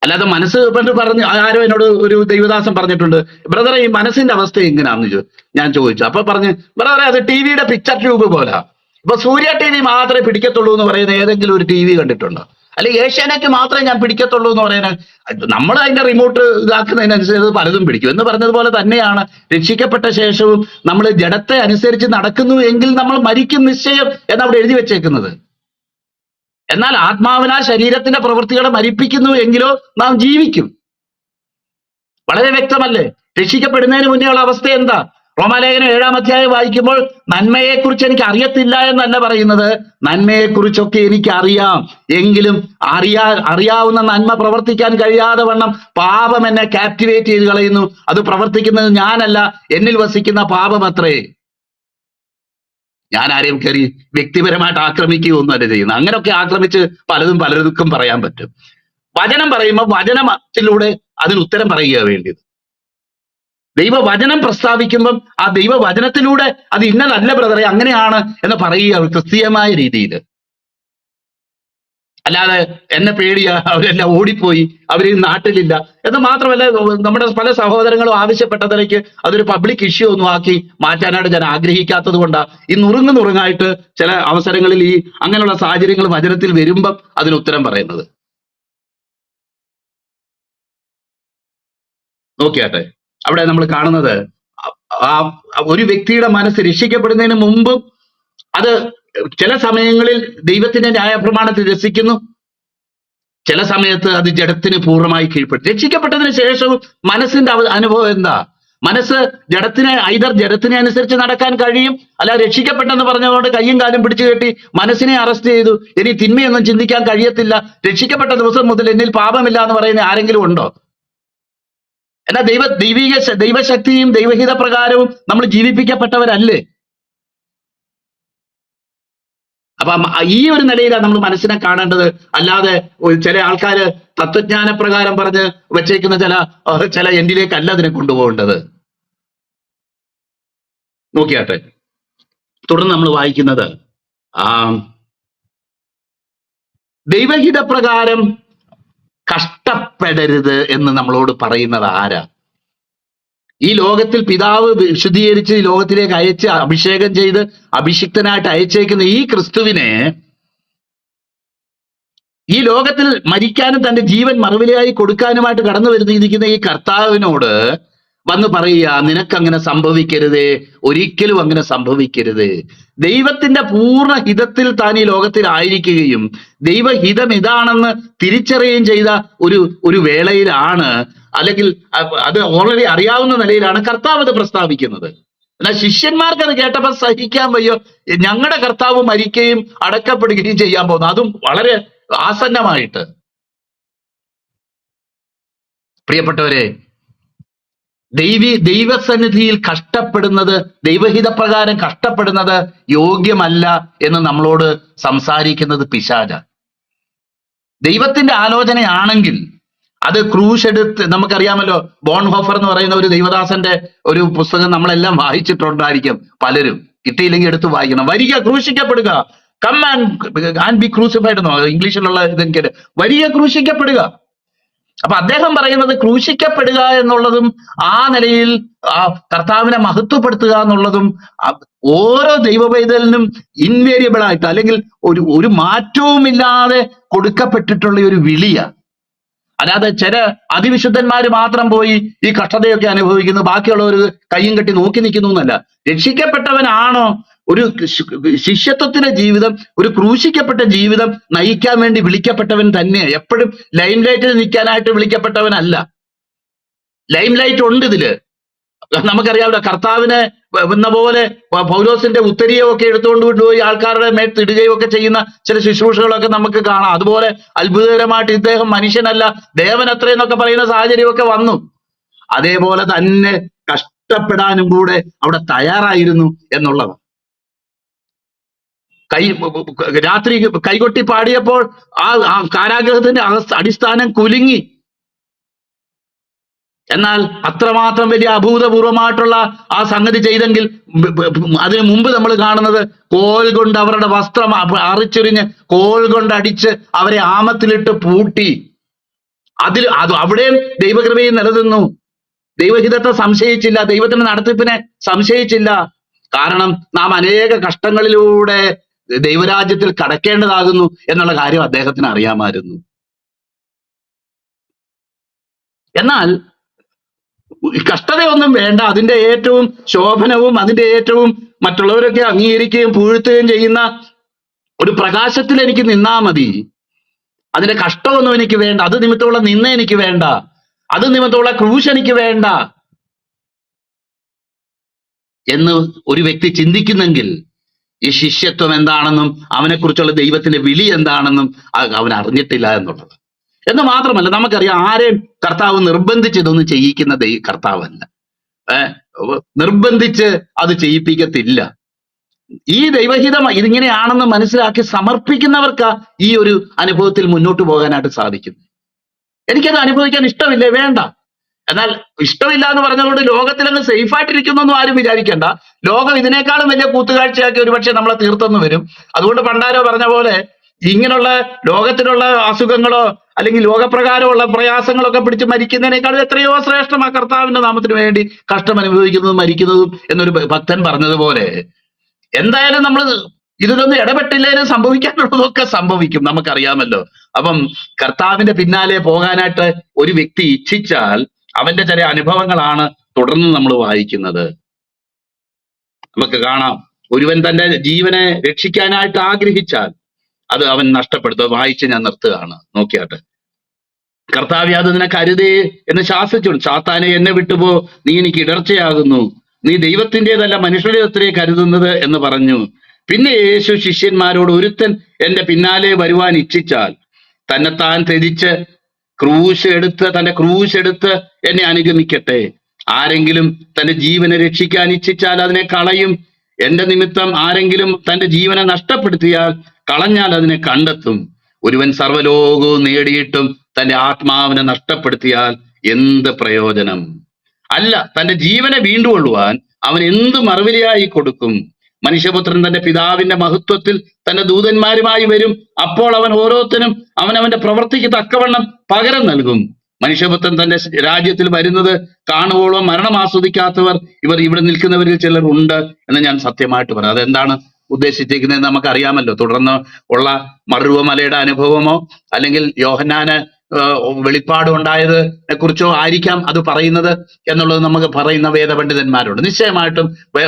അല്ലാതെ മനസ്സ് പറഞ്ഞു, ആരോ എന്നോട് ഒരു ദൈവദാസൻ പറഞ്ഞിട്ടുണ്ട്, ബ്രദറെ ഈ മനസ്സിന്റെ അവസ്ഥ എങ്ങനെയാന്ന് ഞാൻ ചോദിച്ചു. അപ്പൊ പറഞ്ഞു, ബ്രദറെ അത് ടിവിയുടെ പിക്ചർ ട്യൂബ് പോലെ. ഇപ്പൊ സൂര്യ ടി വി മാത്രമേ പിടിക്കത്തുള്ളൂ എന്ന് പറയുന്ന ഏതെങ്കിലും ഒരു ടി വി കണ്ടിട്ടുണ്ടോ? അല്ലെങ്കിൽ ഏഷ്യാനെറ്റ് മാത്രമേ ഞാൻ പിടിക്കത്തുള്ളൂ എന്ന് പറയുന്നത്, നമ്മൾ അതിന്റെ റിമോട്ട് ഇതാക്കുന്നതിനനുസരിച്ച് പലതും പിടിക്കും എന്ന് പറഞ്ഞതുപോലെ തന്നെയാണ് രക്ഷിക്കപ്പെട്ട ശേഷവും നമ്മൾ ജഡത്തെ അനുസരിച്ച് നടക്കുന്നു എങ്കിൽ നമ്മൾ മരിക്കും നിശ്ചയം എന്നവിടെ എഴുതി വെച്ചേക്കുന്നത്. എന്നാൽ ആത്മാവിനാൽ ശരീരത്തിന്റെ പ്രവൃത്തികളെ മരിപ്പിക്കുന്നു എങ്കിലോ നാം ജീവിക്കും. വളരെ വ്യക്തമല്ലേ? രക്ഷിക്കപ്പെടുന്നതിന് മുന്നേ ഉള്ള അവസ്ഥ എന്താ? റോമാലേഖനം 7-ാം അധ്യായം വായിക്കുമ്പോൾ നന്മയെക്കുറിച്ച് എനിക്ക് അറിയത്തില്ല എന്നല്ല പറയുന്നത്, നന്മയെക്കുറിച്ചൊക്കെ എനിക്ക് അറിയാം, എങ്കിലും അറിയാവുന്ന നന്മ പ്രവർത്തിക്കാൻ കഴിയാതെ വണ്ണം പാപം എന്നെ കാപ്റ്റിവേറ്റ് ചെയ്ത് കളയുന്നു. അത് പ്രവർത്തിക്കുന്നത് ഞാനല്ല, എന്നിൽ വസിക്കുന്ന പാപം അത്രേ. ഞാൻ ആരെയും കയറി വ്യക്തിപരമായിട്ട് ആക്രമിക്കുകയൊന്നും അല്ല ചെയ്യുന്നത്. അങ്ങനെയൊക്കെ ആക്രമിച്ച് പലർക്കും പറയാൻ പറ്റും. വചനം പറയുമ്പോൾ വചനത്തിലൂടെ അതിന് ഉത്തരം പറയുക വേണ്ടിയത്. ദൈവവചനം പ്രസ്താവിക്കുമ്പം ആ ദൈവവചനത്തിലൂടെ അത് ഇന്നതല്ല ബ്രദറെ അങ്ങനെയാണ് എന്ന് പറയുക ക്രിസ്തീയമായ രീതിയിൽ. അല്ലാതെ എന്നെ പേടിയാ, അവരെല്ലാം ഓടിപ്പോയി, അവര് നാട്ടിലില്ല എന്ന് മാത്രമല്ല, നമ്മുടെ പല സഹോദരങ്ങളും ആവശ്യപ്പെട്ടതിലേക്ക് അതൊരു പബ്ലിക് ഇഷ്യൂ ഒന്നും ആക്കി മാറ്റാനായിട്ട് ഞാൻ ആഗ്രഹിക്കാത്തത് കൊണ്ടാ ഈ നുറുങ്ങായിട്ട് ചില അവസരങ്ങളിൽ ഈ അങ്ങനെയുള്ള സാഹചര്യങ്ങൾ വചനത്തിൽ വരുമ്പം അതിന് ഉത്തരം പറയുന്നത്. നോക്കിയാട്ടെ, അവിടെ നമ്മൾ കാണുന്നത് ആ ഒരു വ്യക്തിയുടെ മനസ്സ് രക്ഷിക്കപ്പെടുന്നതിന് മുമ്പും അത് ചില സമയങ്ങളിൽ ദൈവത്തിന്റെ ന്യായപ്രമാണത്തിൽ രസിക്കുന്നു, ചില സമയത്ത് അത് ജഡത്തിന് പൂർണ്ണമായി കീഴ്പ്പെടും. രക്ഷിക്കപ്പെട്ടതിന് ശേഷവും മനസ്സിന്റെ അനുഭവം എന്താ? മനസ്സ് ജഡത്തിനെ അനുസരിച്ച് നടക്കാൻ കഴിയും. അല്ല രക്ഷിക്കപ്പെട്ടെന്ന് പറഞ്ഞതുകൊണ്ട് കയ്യും കാലും പിടിച്ചു കെട്ടി മനസ്സിനെ അറസ്റ്റ് ചെയ്തു ഇനി തിന്മയൊന്നും ചിന്തിക്കാൻ കഴിയത്തില്ല, രക്ഷിക്കപ്പെട്ട ദിവസം മുതൽ എന്നിൽ പാപമില്ല എന്ന് പറയുന്ന ആരെങ്കിലും ഉണ്ടോ? എന്നാൽ ദൈവശക്തിയും ദൈവഹിത പ്രകാരവും നമ്മൾ ജീവിപ്പിക്കപ്പെട്ടവരല്ലേ? അപ്പൊ ഈ ഒരു നിലയിലാണ് നമ്മൾ മനസ്സിനെ കാണേണ്ടത്. അല്ലാതെ ചില ആൾക്കാര് തത്വജ്ഞാന പ്രകാരം പറഞ്ഞ് വെച്ചേക്കുന്ന ചില എൻഡിലേക്കല്ല അതിനെ കൊണ്ടുപോകേണ്ടത്. നോക്കിയാട്ടെ, തുടർന്ന് നമ്മൾ വായിക്കുന്നത് ദൈവഹിത പ്രകാരം കഷ്ടപ്പെടരുത് എന്ന് നമ്മളോട് പറയുന്നത് ആരാ? ഈ ലോകത്തിൽ പിതാവ് വിശുദ്ധീകരിച്ച് ഈ ലോകത്തിലേക്ക് അയച്ച് അഭിഷേകം ചെയ്ത് അഭിഷിക്തനായിട്ട് അയച്ചേക്കുന്ന ഈ ക്രിസ്തുവിനെ ഈ ലോകത്തിൽ മരിക്കാനും തന്റെ ജീവൻ മറുവിലയായി കൊടുക്കാനുമായിട്ട് കടന്നു വരുന്നിരിക്കുന്ന ഈ കർത്താവിനോട് വന്ന് പറയുക, നിനക്കങ്ങനെ സംഭവിക്കരുതേ, ഒരിക്കലും അങ്ങനെ സംഭവിക്കരുത്. ദൈവത്തിന്റെ പൂർണ്ണ ഹിതത്തിൽ താൻ ഈ ലോകത്തിൽ ആയിരിക്കുകയും ദൈവഹിതം ഇതാണെന്ന് തിരിച്ചറിയുകയും ചെയ്ത ഒരു വേളയിലാണ്, അല്ലെങ്കിൽ അത് ഓൾറെഡി അറിയാവുന്ന നിലയിലാണ് കർത്താവ് അത് പ്രസ്താവിക്കുന്നത്. എന്നാൽ ശിഷ്യന്മാർക്ക് അത് കേട്ടപ്പോൾ സഹിക്കാൻ വയ്യോ, ഞങ്ങളുടെ കർത്താവ് മരിക്കുകയും അടക്കപ്പെടുകയും ചെയ്യാൻ പോകുന്നു, അതും വളരെ ആസന്നമായിട്ട്. പ്രിയപ്പെട്ടവരെ, ദൈവസന്നിധിയിൽ കഷ്ടപ്പെടുന്നത്, ദൈവഹിതപ്രകാരം കഷ്ടപ്പെടുന്നത് യോഗ്യമല്ല എന്ന് നമ്മളോട് സംസാരിക്കുന്നത് പിശാച. ദൈവത്തിന്റെ ആലോചനയാണെങ്കിൽ അത് ക്രൂശ് എടുത്ത്, നമുക്കറിയാമല്ലോ, ബോൺഹോഫർ എന്ന് പറയുന്ന ഒരു ദൈവദാസന്റെ ഒരു പുസ്തകം നമ്മളെല്ലാം വായിച്ചിട്ടുണ്ടായിരിക്കും പലരും. കിട്ടിയില്ലെങ്കിൽ എടുത്ത് വായിക്കണം. വരിക, ക്രൂശിക്കപ്പെടുക, കം ആൻഡ് ബി ക്രൂസിഫൈഡ് എന്നോ ഇംഗ്ലീഷിലുള്ള ഇതെനിക്ക്, വരിക, ക്രൂശിക്കപ്പെടുക. അപ്പൊ അദ്ദേഹം പറയുന്നത് ക്രൂശിക്കപ്പെടുക എന്നുള്ളതും ആ നിലയിൽ കർത്താവിനെ മഹത്വപ്പെടുത്തുക എന്നുള്ളതും ഓരോ ദൈവപൈതലിനും ഇൻവേരിയബിൾ ആയിട്ട്, അല്ലെങ്കിൽ ഒരു മാറ്റവുമില്ലാതെ കൊടുക്കപ്പെട്ടിട്ടുള്ള ഒരു വിളിയ. അല്ലാതെ ചില അതിവിശുദ്ധന്മാര് മാത്രം പോയി ഈ കഷ്ടതയൊക്കെ അനുഭവിക്കുന്നു, ബാക്കിയുള്ളവർ കയ്യും കെട്ടി നോക്കി നിൽക്കുന്നു എന്നല്ല. രക്ഷിക്കപ്പെട്ടവനാണോ ഒരു ശിഷ്യത്വത്തിന്റെ ജീവിതം, ഒരു ക്രൂശിക്കപ്പെട്ട ജീവിതം നയിക്കാൻ വേണ്ടി വിളിക്കപ്പെട്ടവൻ തന്നെ. എപ്പോഴും ലൈം ലൈറ്റിൽ നിൽക്കാനായിട്ട് വിളിക്കപ്പെട്ടവനല്ല. ലൈം ലൈറ്റ് ഉണ്ട് ഇതില്. നമുക്കറിയാമല്ലോ, കർത്താവിനെ എന്ന പോലെ പൗലോസിന്റെ ഉത്തരീയമൊക്കെ എടുത്തുകൊണ്ട് കൊണ്ടുപോയി ആൾക്കാരുടെ മേത്തിടുകയും ഒക്കെ ചെയ്യുന്ന ചില ശുശ്രൂഷകളൊക്കെ നമുക്ക് കാണാം. അതുപോലെ അത്ഭുതകരമായിട്ട് ഇദ്ദേഹം മനുഷ്യനല്ല ദേവൻ അത്രയെന്നൊക്കെ പറയുന്ന സാഹചര്യമൊക്കെ വന്നു. അതേപോലെ തന്നെ കഷ്ടപ്പെടാനും കൂടെ അവിടെ തയ്യാറായിരുന്നു എന്നുള്ളത്. രാത്രി കൈകൊട്ടി പാടിയപ്പോൾ ആ കാരാഗ്രഹത്തിന്റെ അടിസ്ഥാനം കുലുങ്ങി. എന്നാൽ അത്രമാത്രം വലിയ അഭൂതപൂർവമായിട്ടുള്ള ആ സംഗതി ചെയ്തെങ്കിൽ അതിനു മുമ്പ് നമ്മൾ കാണുന്നത് കോൽ കൊണ്ട് അവരുടെ വസ്ത്രം അറിച്ചെറിഞ്ഞ് കോൽ കൊണ്ട് അടിച്ച് അവരെ ആമത്തിലിട്ട് പൂട്ടി. അവിടെയും ദൈവകൃപയിൽ നിലനിന്നു. ദൈവഹിതത്തെ സംശയിച്ചില്ല, ദൈവത്തിന്റെ നടത്തിപ്പിനെ സംശയിച്ചില്ല. കാരണം നാം അനേക കഷ്ടങ്ങളിലൂടെ ദൈവരാജ്യത്തിൽ കടക്കേണ്ടതാകുന്നു എന്നുള്ള കാര്യം അദ്ദേഹത്തിന് അറിയാമായിരുന്നു. എന്നാൽ കഷ്ടതയൊന്നും വേണ്ട, അതിന്റെ ഏറ്റവും ശോഭനവും അതിന്റെ ഏറ്റവും മറ്റുള്ളവരൊക്കെ അംഗീകരിക്കുകയും പുകഴ്ത്തുകയും ചെയ്യുന്ന ഒരു പ്രകാശത്തിൽ എനിക്ക് നിന്നാ മതി. അതിന്റെ കഷ്ടമൊന്നും എനിക്ക് വേണ്ട, അത് നിമിത്തമുള്ള നിന്ന എനിക്ക് വേണ്ട, അത് നിമിത്തമുള്ള ക്രൂശ് എനിക്ക് വേണ്ട എന്ന് ഒരു വ്യക്തി ചിന്തിക്കുന്നെങ്കിൽ ഈ ശിഷ്യത്വം എന്താണെന്നും അവനെക്കുറിച്ചുള്ള ദൈവത്തിന്റെ വിളി എന്താണെന്നും അവൻ അറിഞ്ഞിട്ടില്ല എന്നുള്ളത്. എന്ന് മാത്രമല്ല, നമുക്കറിയാം, ആരെയും കർത്താവ് നിർബന്ധിച്ച് ഇതൊന്നും ചെയ്യിക്കുന്ന കർത്താവല്ല. നിർബന്ധിച്ച് അത് ചെയ്യിപ്പിക്കത്തില്ല. ഈ ദൈവഹിതം ഇതിങ്ങനെയാണെന്ന് മനസ്സിലാക്കി സമർപ്പിക്കുന്നവർക്ക് ഈ ഒരു അനുഭവത്തിൽ മുന്നോട്ട് പോകാനായിട്ട് സാധിക്കും. എനിക്കത് അനുഭവിക്കാൻ ഇഷ്ടമില്ലേ, വേണ്ട. എന്നാൽ ഇഷ്ടമില്ല എന്ന് പറഞ്ഞതുകൊണ്ട് ലോകത്തിലങ്ങ് സേഫായിട്ടിരിക്കുന്നൊന്നും ആരും വിചാരിക്കേണ്ട. ലോകം ഇതിനേക്കാളും വലിയ കൂത്തുകാഴ്ചയാക്കി ഒരുപക്ഷെ നമ്മളെ തീർത്തെന്ന് വരും. അതുകൊണ്ട് പണ്ടാരോ പറഞ്ഞ പോലെ ഇങ്ങനെയുള്ള ലോകത്തിലുള്ള അസുഖങ്ങളോ അല്ലെങ്കിൽ ലോകപ്രകാരമുള്ള പ്രയാസങ്ങളൊക്കെ പിടിച്ച് മരിക്കുന്നതിനേക്കാളും എത്രയോ ശ്രേഷ്ഠമാ കർത്താവിന്റെ നാമത്തിന് വേണ്ടി കഷ്ടം അനുഭവിക്കുന്നതും മരിക്കുന്നതും എന്നൊരു ഭക്തൻ പറഞ്ഞതുപോലെ എന്തായാലും നമ്മൾ ഇതിലൊന്നും ഇടപെട്ടില്ലേലും സംഭവിക്കാനുള്ളതൊക്കെ സംഭവിക്കും, നമുക്കറിയാമല്ലോ. അപ്പം കർത്താവിന്റെ പിന്നാലെ പോകാനായിട്ട് ഒരു വ്യക്തി ഇച്ഛിച്ചാൽ അവന്റെ ചില അനുഭവങ്ങളാണ് തുടർന്ന് നമ്മൾ വായിക്കുന്നത്. നമുക്ക് കാണാം, ഒരുവൻ തന്റെ ജീവനെ രക്ഷിക്കാനായിട്ട് ആഗ്രഹിച്ചാൽ അത് അവൻ നഷ്ടപ്പെടുത്തും. വായിച്ച് ഞാൻ നിർത്തുകയാണ്, നോക്കിയാട്ടെ. കർത്താവേ, അത് നിനക്ക് അരുതേ എന്ന് ശാസിച്ചു. സാത്താനെ, എന്നെ വിട്ടുപോ, നീ എനിക്ക് ഇടർച്ചയാകുന്നു, നീ ദൈവത്തിൻ്റെതല്ല മനുഷ്യരുടെ കരുതുന്നത് എന്ന് പറഞ്ഞു. പിന്നെ യേശു ശിഷ്യന്മാരോട്, ഒരുത്തൻ എന്റെ പിന്നാലെ വരുവാൻ ഇച്ഛിച്ചാൽ തന്നെത്താൻ ത്യജിച്ച് തന്റെ ക്രൂശ് എടുത്ത് എന്നെ അനുഗമിക്കട്ടെ. ആരെങ്കിലും തന്റെ ജീവനെ രക്ഷിക്കാൻ ഇച്ഛിച്ചാൽ അതിനെ കളയും. എന്റെ നിമിത്തം ആരെങ്കിലും തന്റെ ജീവനെ നഷ്ടപ്പെടുത്തിയാൽ കളഞ്ഞാൽ അതിനെ കണ്ടെത്തും. ഒരുവൻ സർവ്വലോകവും നേടിയിട്ടും തന്റെ ആത്മാവിനെ നഷ്ടപ്പെടുത്തിയാൽ എന്ത് പ്രയോജനം? അല്ല, തന്റെ ജീവനെ വീണ്ടുകൊള്ളുവാൻ അവൻ എന്ത് മറുവിലയായി കൊടുക്കും? മനുഷ്യപുത്രൻ തന്റെ പിതാവിന്റെ മഹത്വത്തിൽ തന്റെ ദൂതന്മാരുമായി വരും. അപ്പോൾ അവൻ ഓരോരുത്തരും അവനവന്റെ പ്രവൃത്തിക്ക് തക്കവണ്ണം പകരം നൽകും. മനുഷ്യപുത്രൻ തന്റെ രാജ്യത്തിൽ വരുന്നത് കാണുവോളം മരണം ആസ്വദിക്കാത്തവർ ഇവർ ഇവിടെ നിൽക്കുന്നവരിൽ ചിലർ ഉണ്ട് എന്ന് ഞാൻ സത്യമായിട്ട് പറയാം. അതെന്താണ് ഉദ്ദേശിച്ചിരിക്കുന്നത് നമുക്ക് അറിയാമല്ലോ. തുടർന്ന് ഉള്ള മറുവമലയുടെ അനുഭവമോ അല്ലെങ്കിൽ യോഹന്നാന് വെളിപ്പാട് ഉണ്ടായതിനെ കുറിച്ചോ ആയിരിക്കാം അത് പറയുന്നത് എന്നുള്ളത് നമുക്ക് പറയുന്ന വേദപണ്ഡിതന്മാരുണ്ട്. നിശ്ചയമായിട്ടും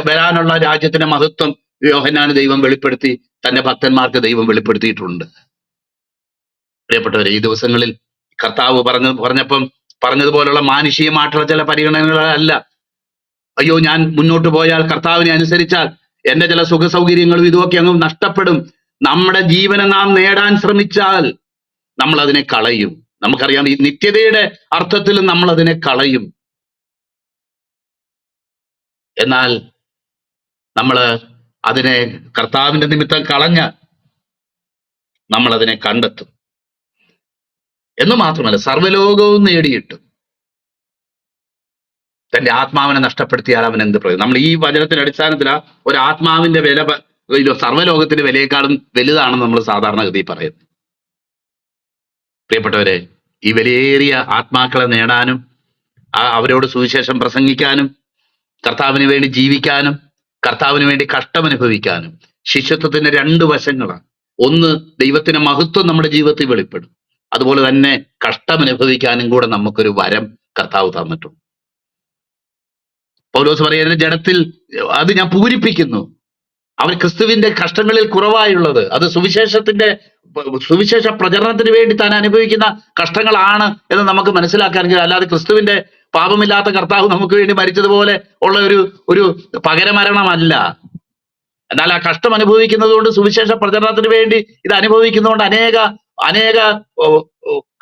വരാനുള്ള രാജ്യത്തിന്റെ മഹത്വം യോഹന്നാന് ദൈവം വെളിപ്പെടുത്തി, തന്റെ ഭക്തന്മാർക്ക് ദൈവം വെളിപ്പെടുത്തിയിട്ടുണ്ട്. പ്രിയപ്പെട്ടവരെ, ഈ ദിവസങ്ങളിൽ കർത്താവ് പറഞ്ഞപ്പം പറഞ്ഞതുപോലുള്ള മാനുഷികമായിട്ടുള്ള ചില പരിഗണനകളല്ല. അയ്യോ, ഞാൻ മുന്നോട്ട് പോയാൽ, കർത്താവിനെ അനുസരിച്ചാൽ എന്റെ ചില സുഖ സൗകര്യങ്ങളും ഇതുമൊക്കെ അങ്ങ് നഷ്ടപ്പെടും. നമ്മുടെ ജീവനെ നാം നേടാൻ ശ്രമിച്ചാൽ നമ്മൾ അതിനെ കളയും. നമുക്കറിയാം, ഈ നിത്യതയുടെ അർത്ഥത്തിൽ നമ്മൾ അതിനെ കളയും. എന്നാൽ നമ്മള് അതിനെ കർത്താവിന്റെ നിമിത്തം കളഞ്ഞ് നമ്മൾ അതിനെ കണ്ടെത്തും. എന്ന് മാത്രമല്ല, സർവ്വലോകവും നേടിയിട്ടും തന്റെ ആത്മാവിനെ നഷ്ടപ്പെടുത്തിയാൽ അവൻ എന്ത് പ്രയോജനം? നമ്മൾ ഈ വചനത്തിന്റെ അടിസ്ഥാനത്തിലാ ഒരു ആത്മാവിന്റെ വില സർവ്വലോകത്തിന്റെ വിലയെക്കാളും വലുതാണെന്ന് നമ്മൾ സാധാരണഗതി പറയുന്നത്. പ്രിയപ്പെട്ടവരെ, ഈ വിലയേറിയ ആത്മാക്കളെ നേടാനും അവരോട് സുവിശേഷം പ്രസംഗിക്കാനും കർത്താവിന് വേണ്ടി ജീവിക്കാനും കർത്താവിന് വേണ്ടി കഷ്ടമനുഭവിക്കാനും ശിഷ്യത്വത്തിന്റെ രണ്ട് വശങ്ങളാണ്. ഒന്ന്, ദൈവത്തിന്റെ മഹത്വം നമ്മുടെ ജീവിതത്തിൽ വെളിപ്പെടും. അതുപോലെ തന്നെ കഷ്ടമനുഭവിക്കാനും കൂടെ നമുക്കൊരു വരം കർത്താവ് തന്നിട്ടുണ്ട്. പൗലോസ് പറയുന്നത്, ജഡത്തിൽ അത് ഞാൻ പൂരിപ്പിക്കുന്നു. അവൻ ക്രിസ്തുവിന്റെ കഷ്ടങ്ങളിൽ കുറവായുള്ളത് അത് സുവിശേഷ പ്രചരണത്തിന് വേണ്ടി താൻ അനുഭവിക്കുന്ന കഷ്ടങ്ങളാണ് എന്ന് നമുക്ക് മനസ്സിലാക്കാൻ കഴിയും. അല്ലാതെ ക്രിസ്തുവിന്റെ പാപമില്ലാത്ത കർത്താവ് നമുക്ക് വേണ്ടി മരിച്ചതുപോലെ ഉള്ള ഒരു പകരമരണമല്ല. എന്നാൽ ആ കഷ്ടം അനുഭവിക്കുന്നത് കൊണ്ട്, സുവിശേഷ പ്രചരണത്തിന് വേണ്ടി ഇത് അനുഭവിക്കുന്നതുകൊണ്ട്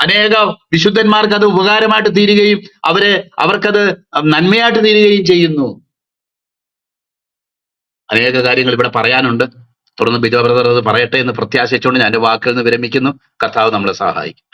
അനേക വിശുദ്ധന്മാർക്ക് അത് ഉപകാരമായിട്ട് തീരുകയും അവർക്കത് നന്മയായിട്ട് തീരുകയും ചെയ്യുന്നു. അനേക കാര്യങ്ങൾ ഇവിടെ പറയാനുണ്ട്. തുടർന്ന് ബിജോ ബ്രദർ അത് പറയട്ടെ എന്ന് പ്രത്യാശിച്ചുകൊണ്ട് ഞാൻ എൻ്റെ വാക്കുകൾ നിന്ന് വിരമിക്കുന്നു. കർത്താവ് നമ്മളെ സഹായിക്കും.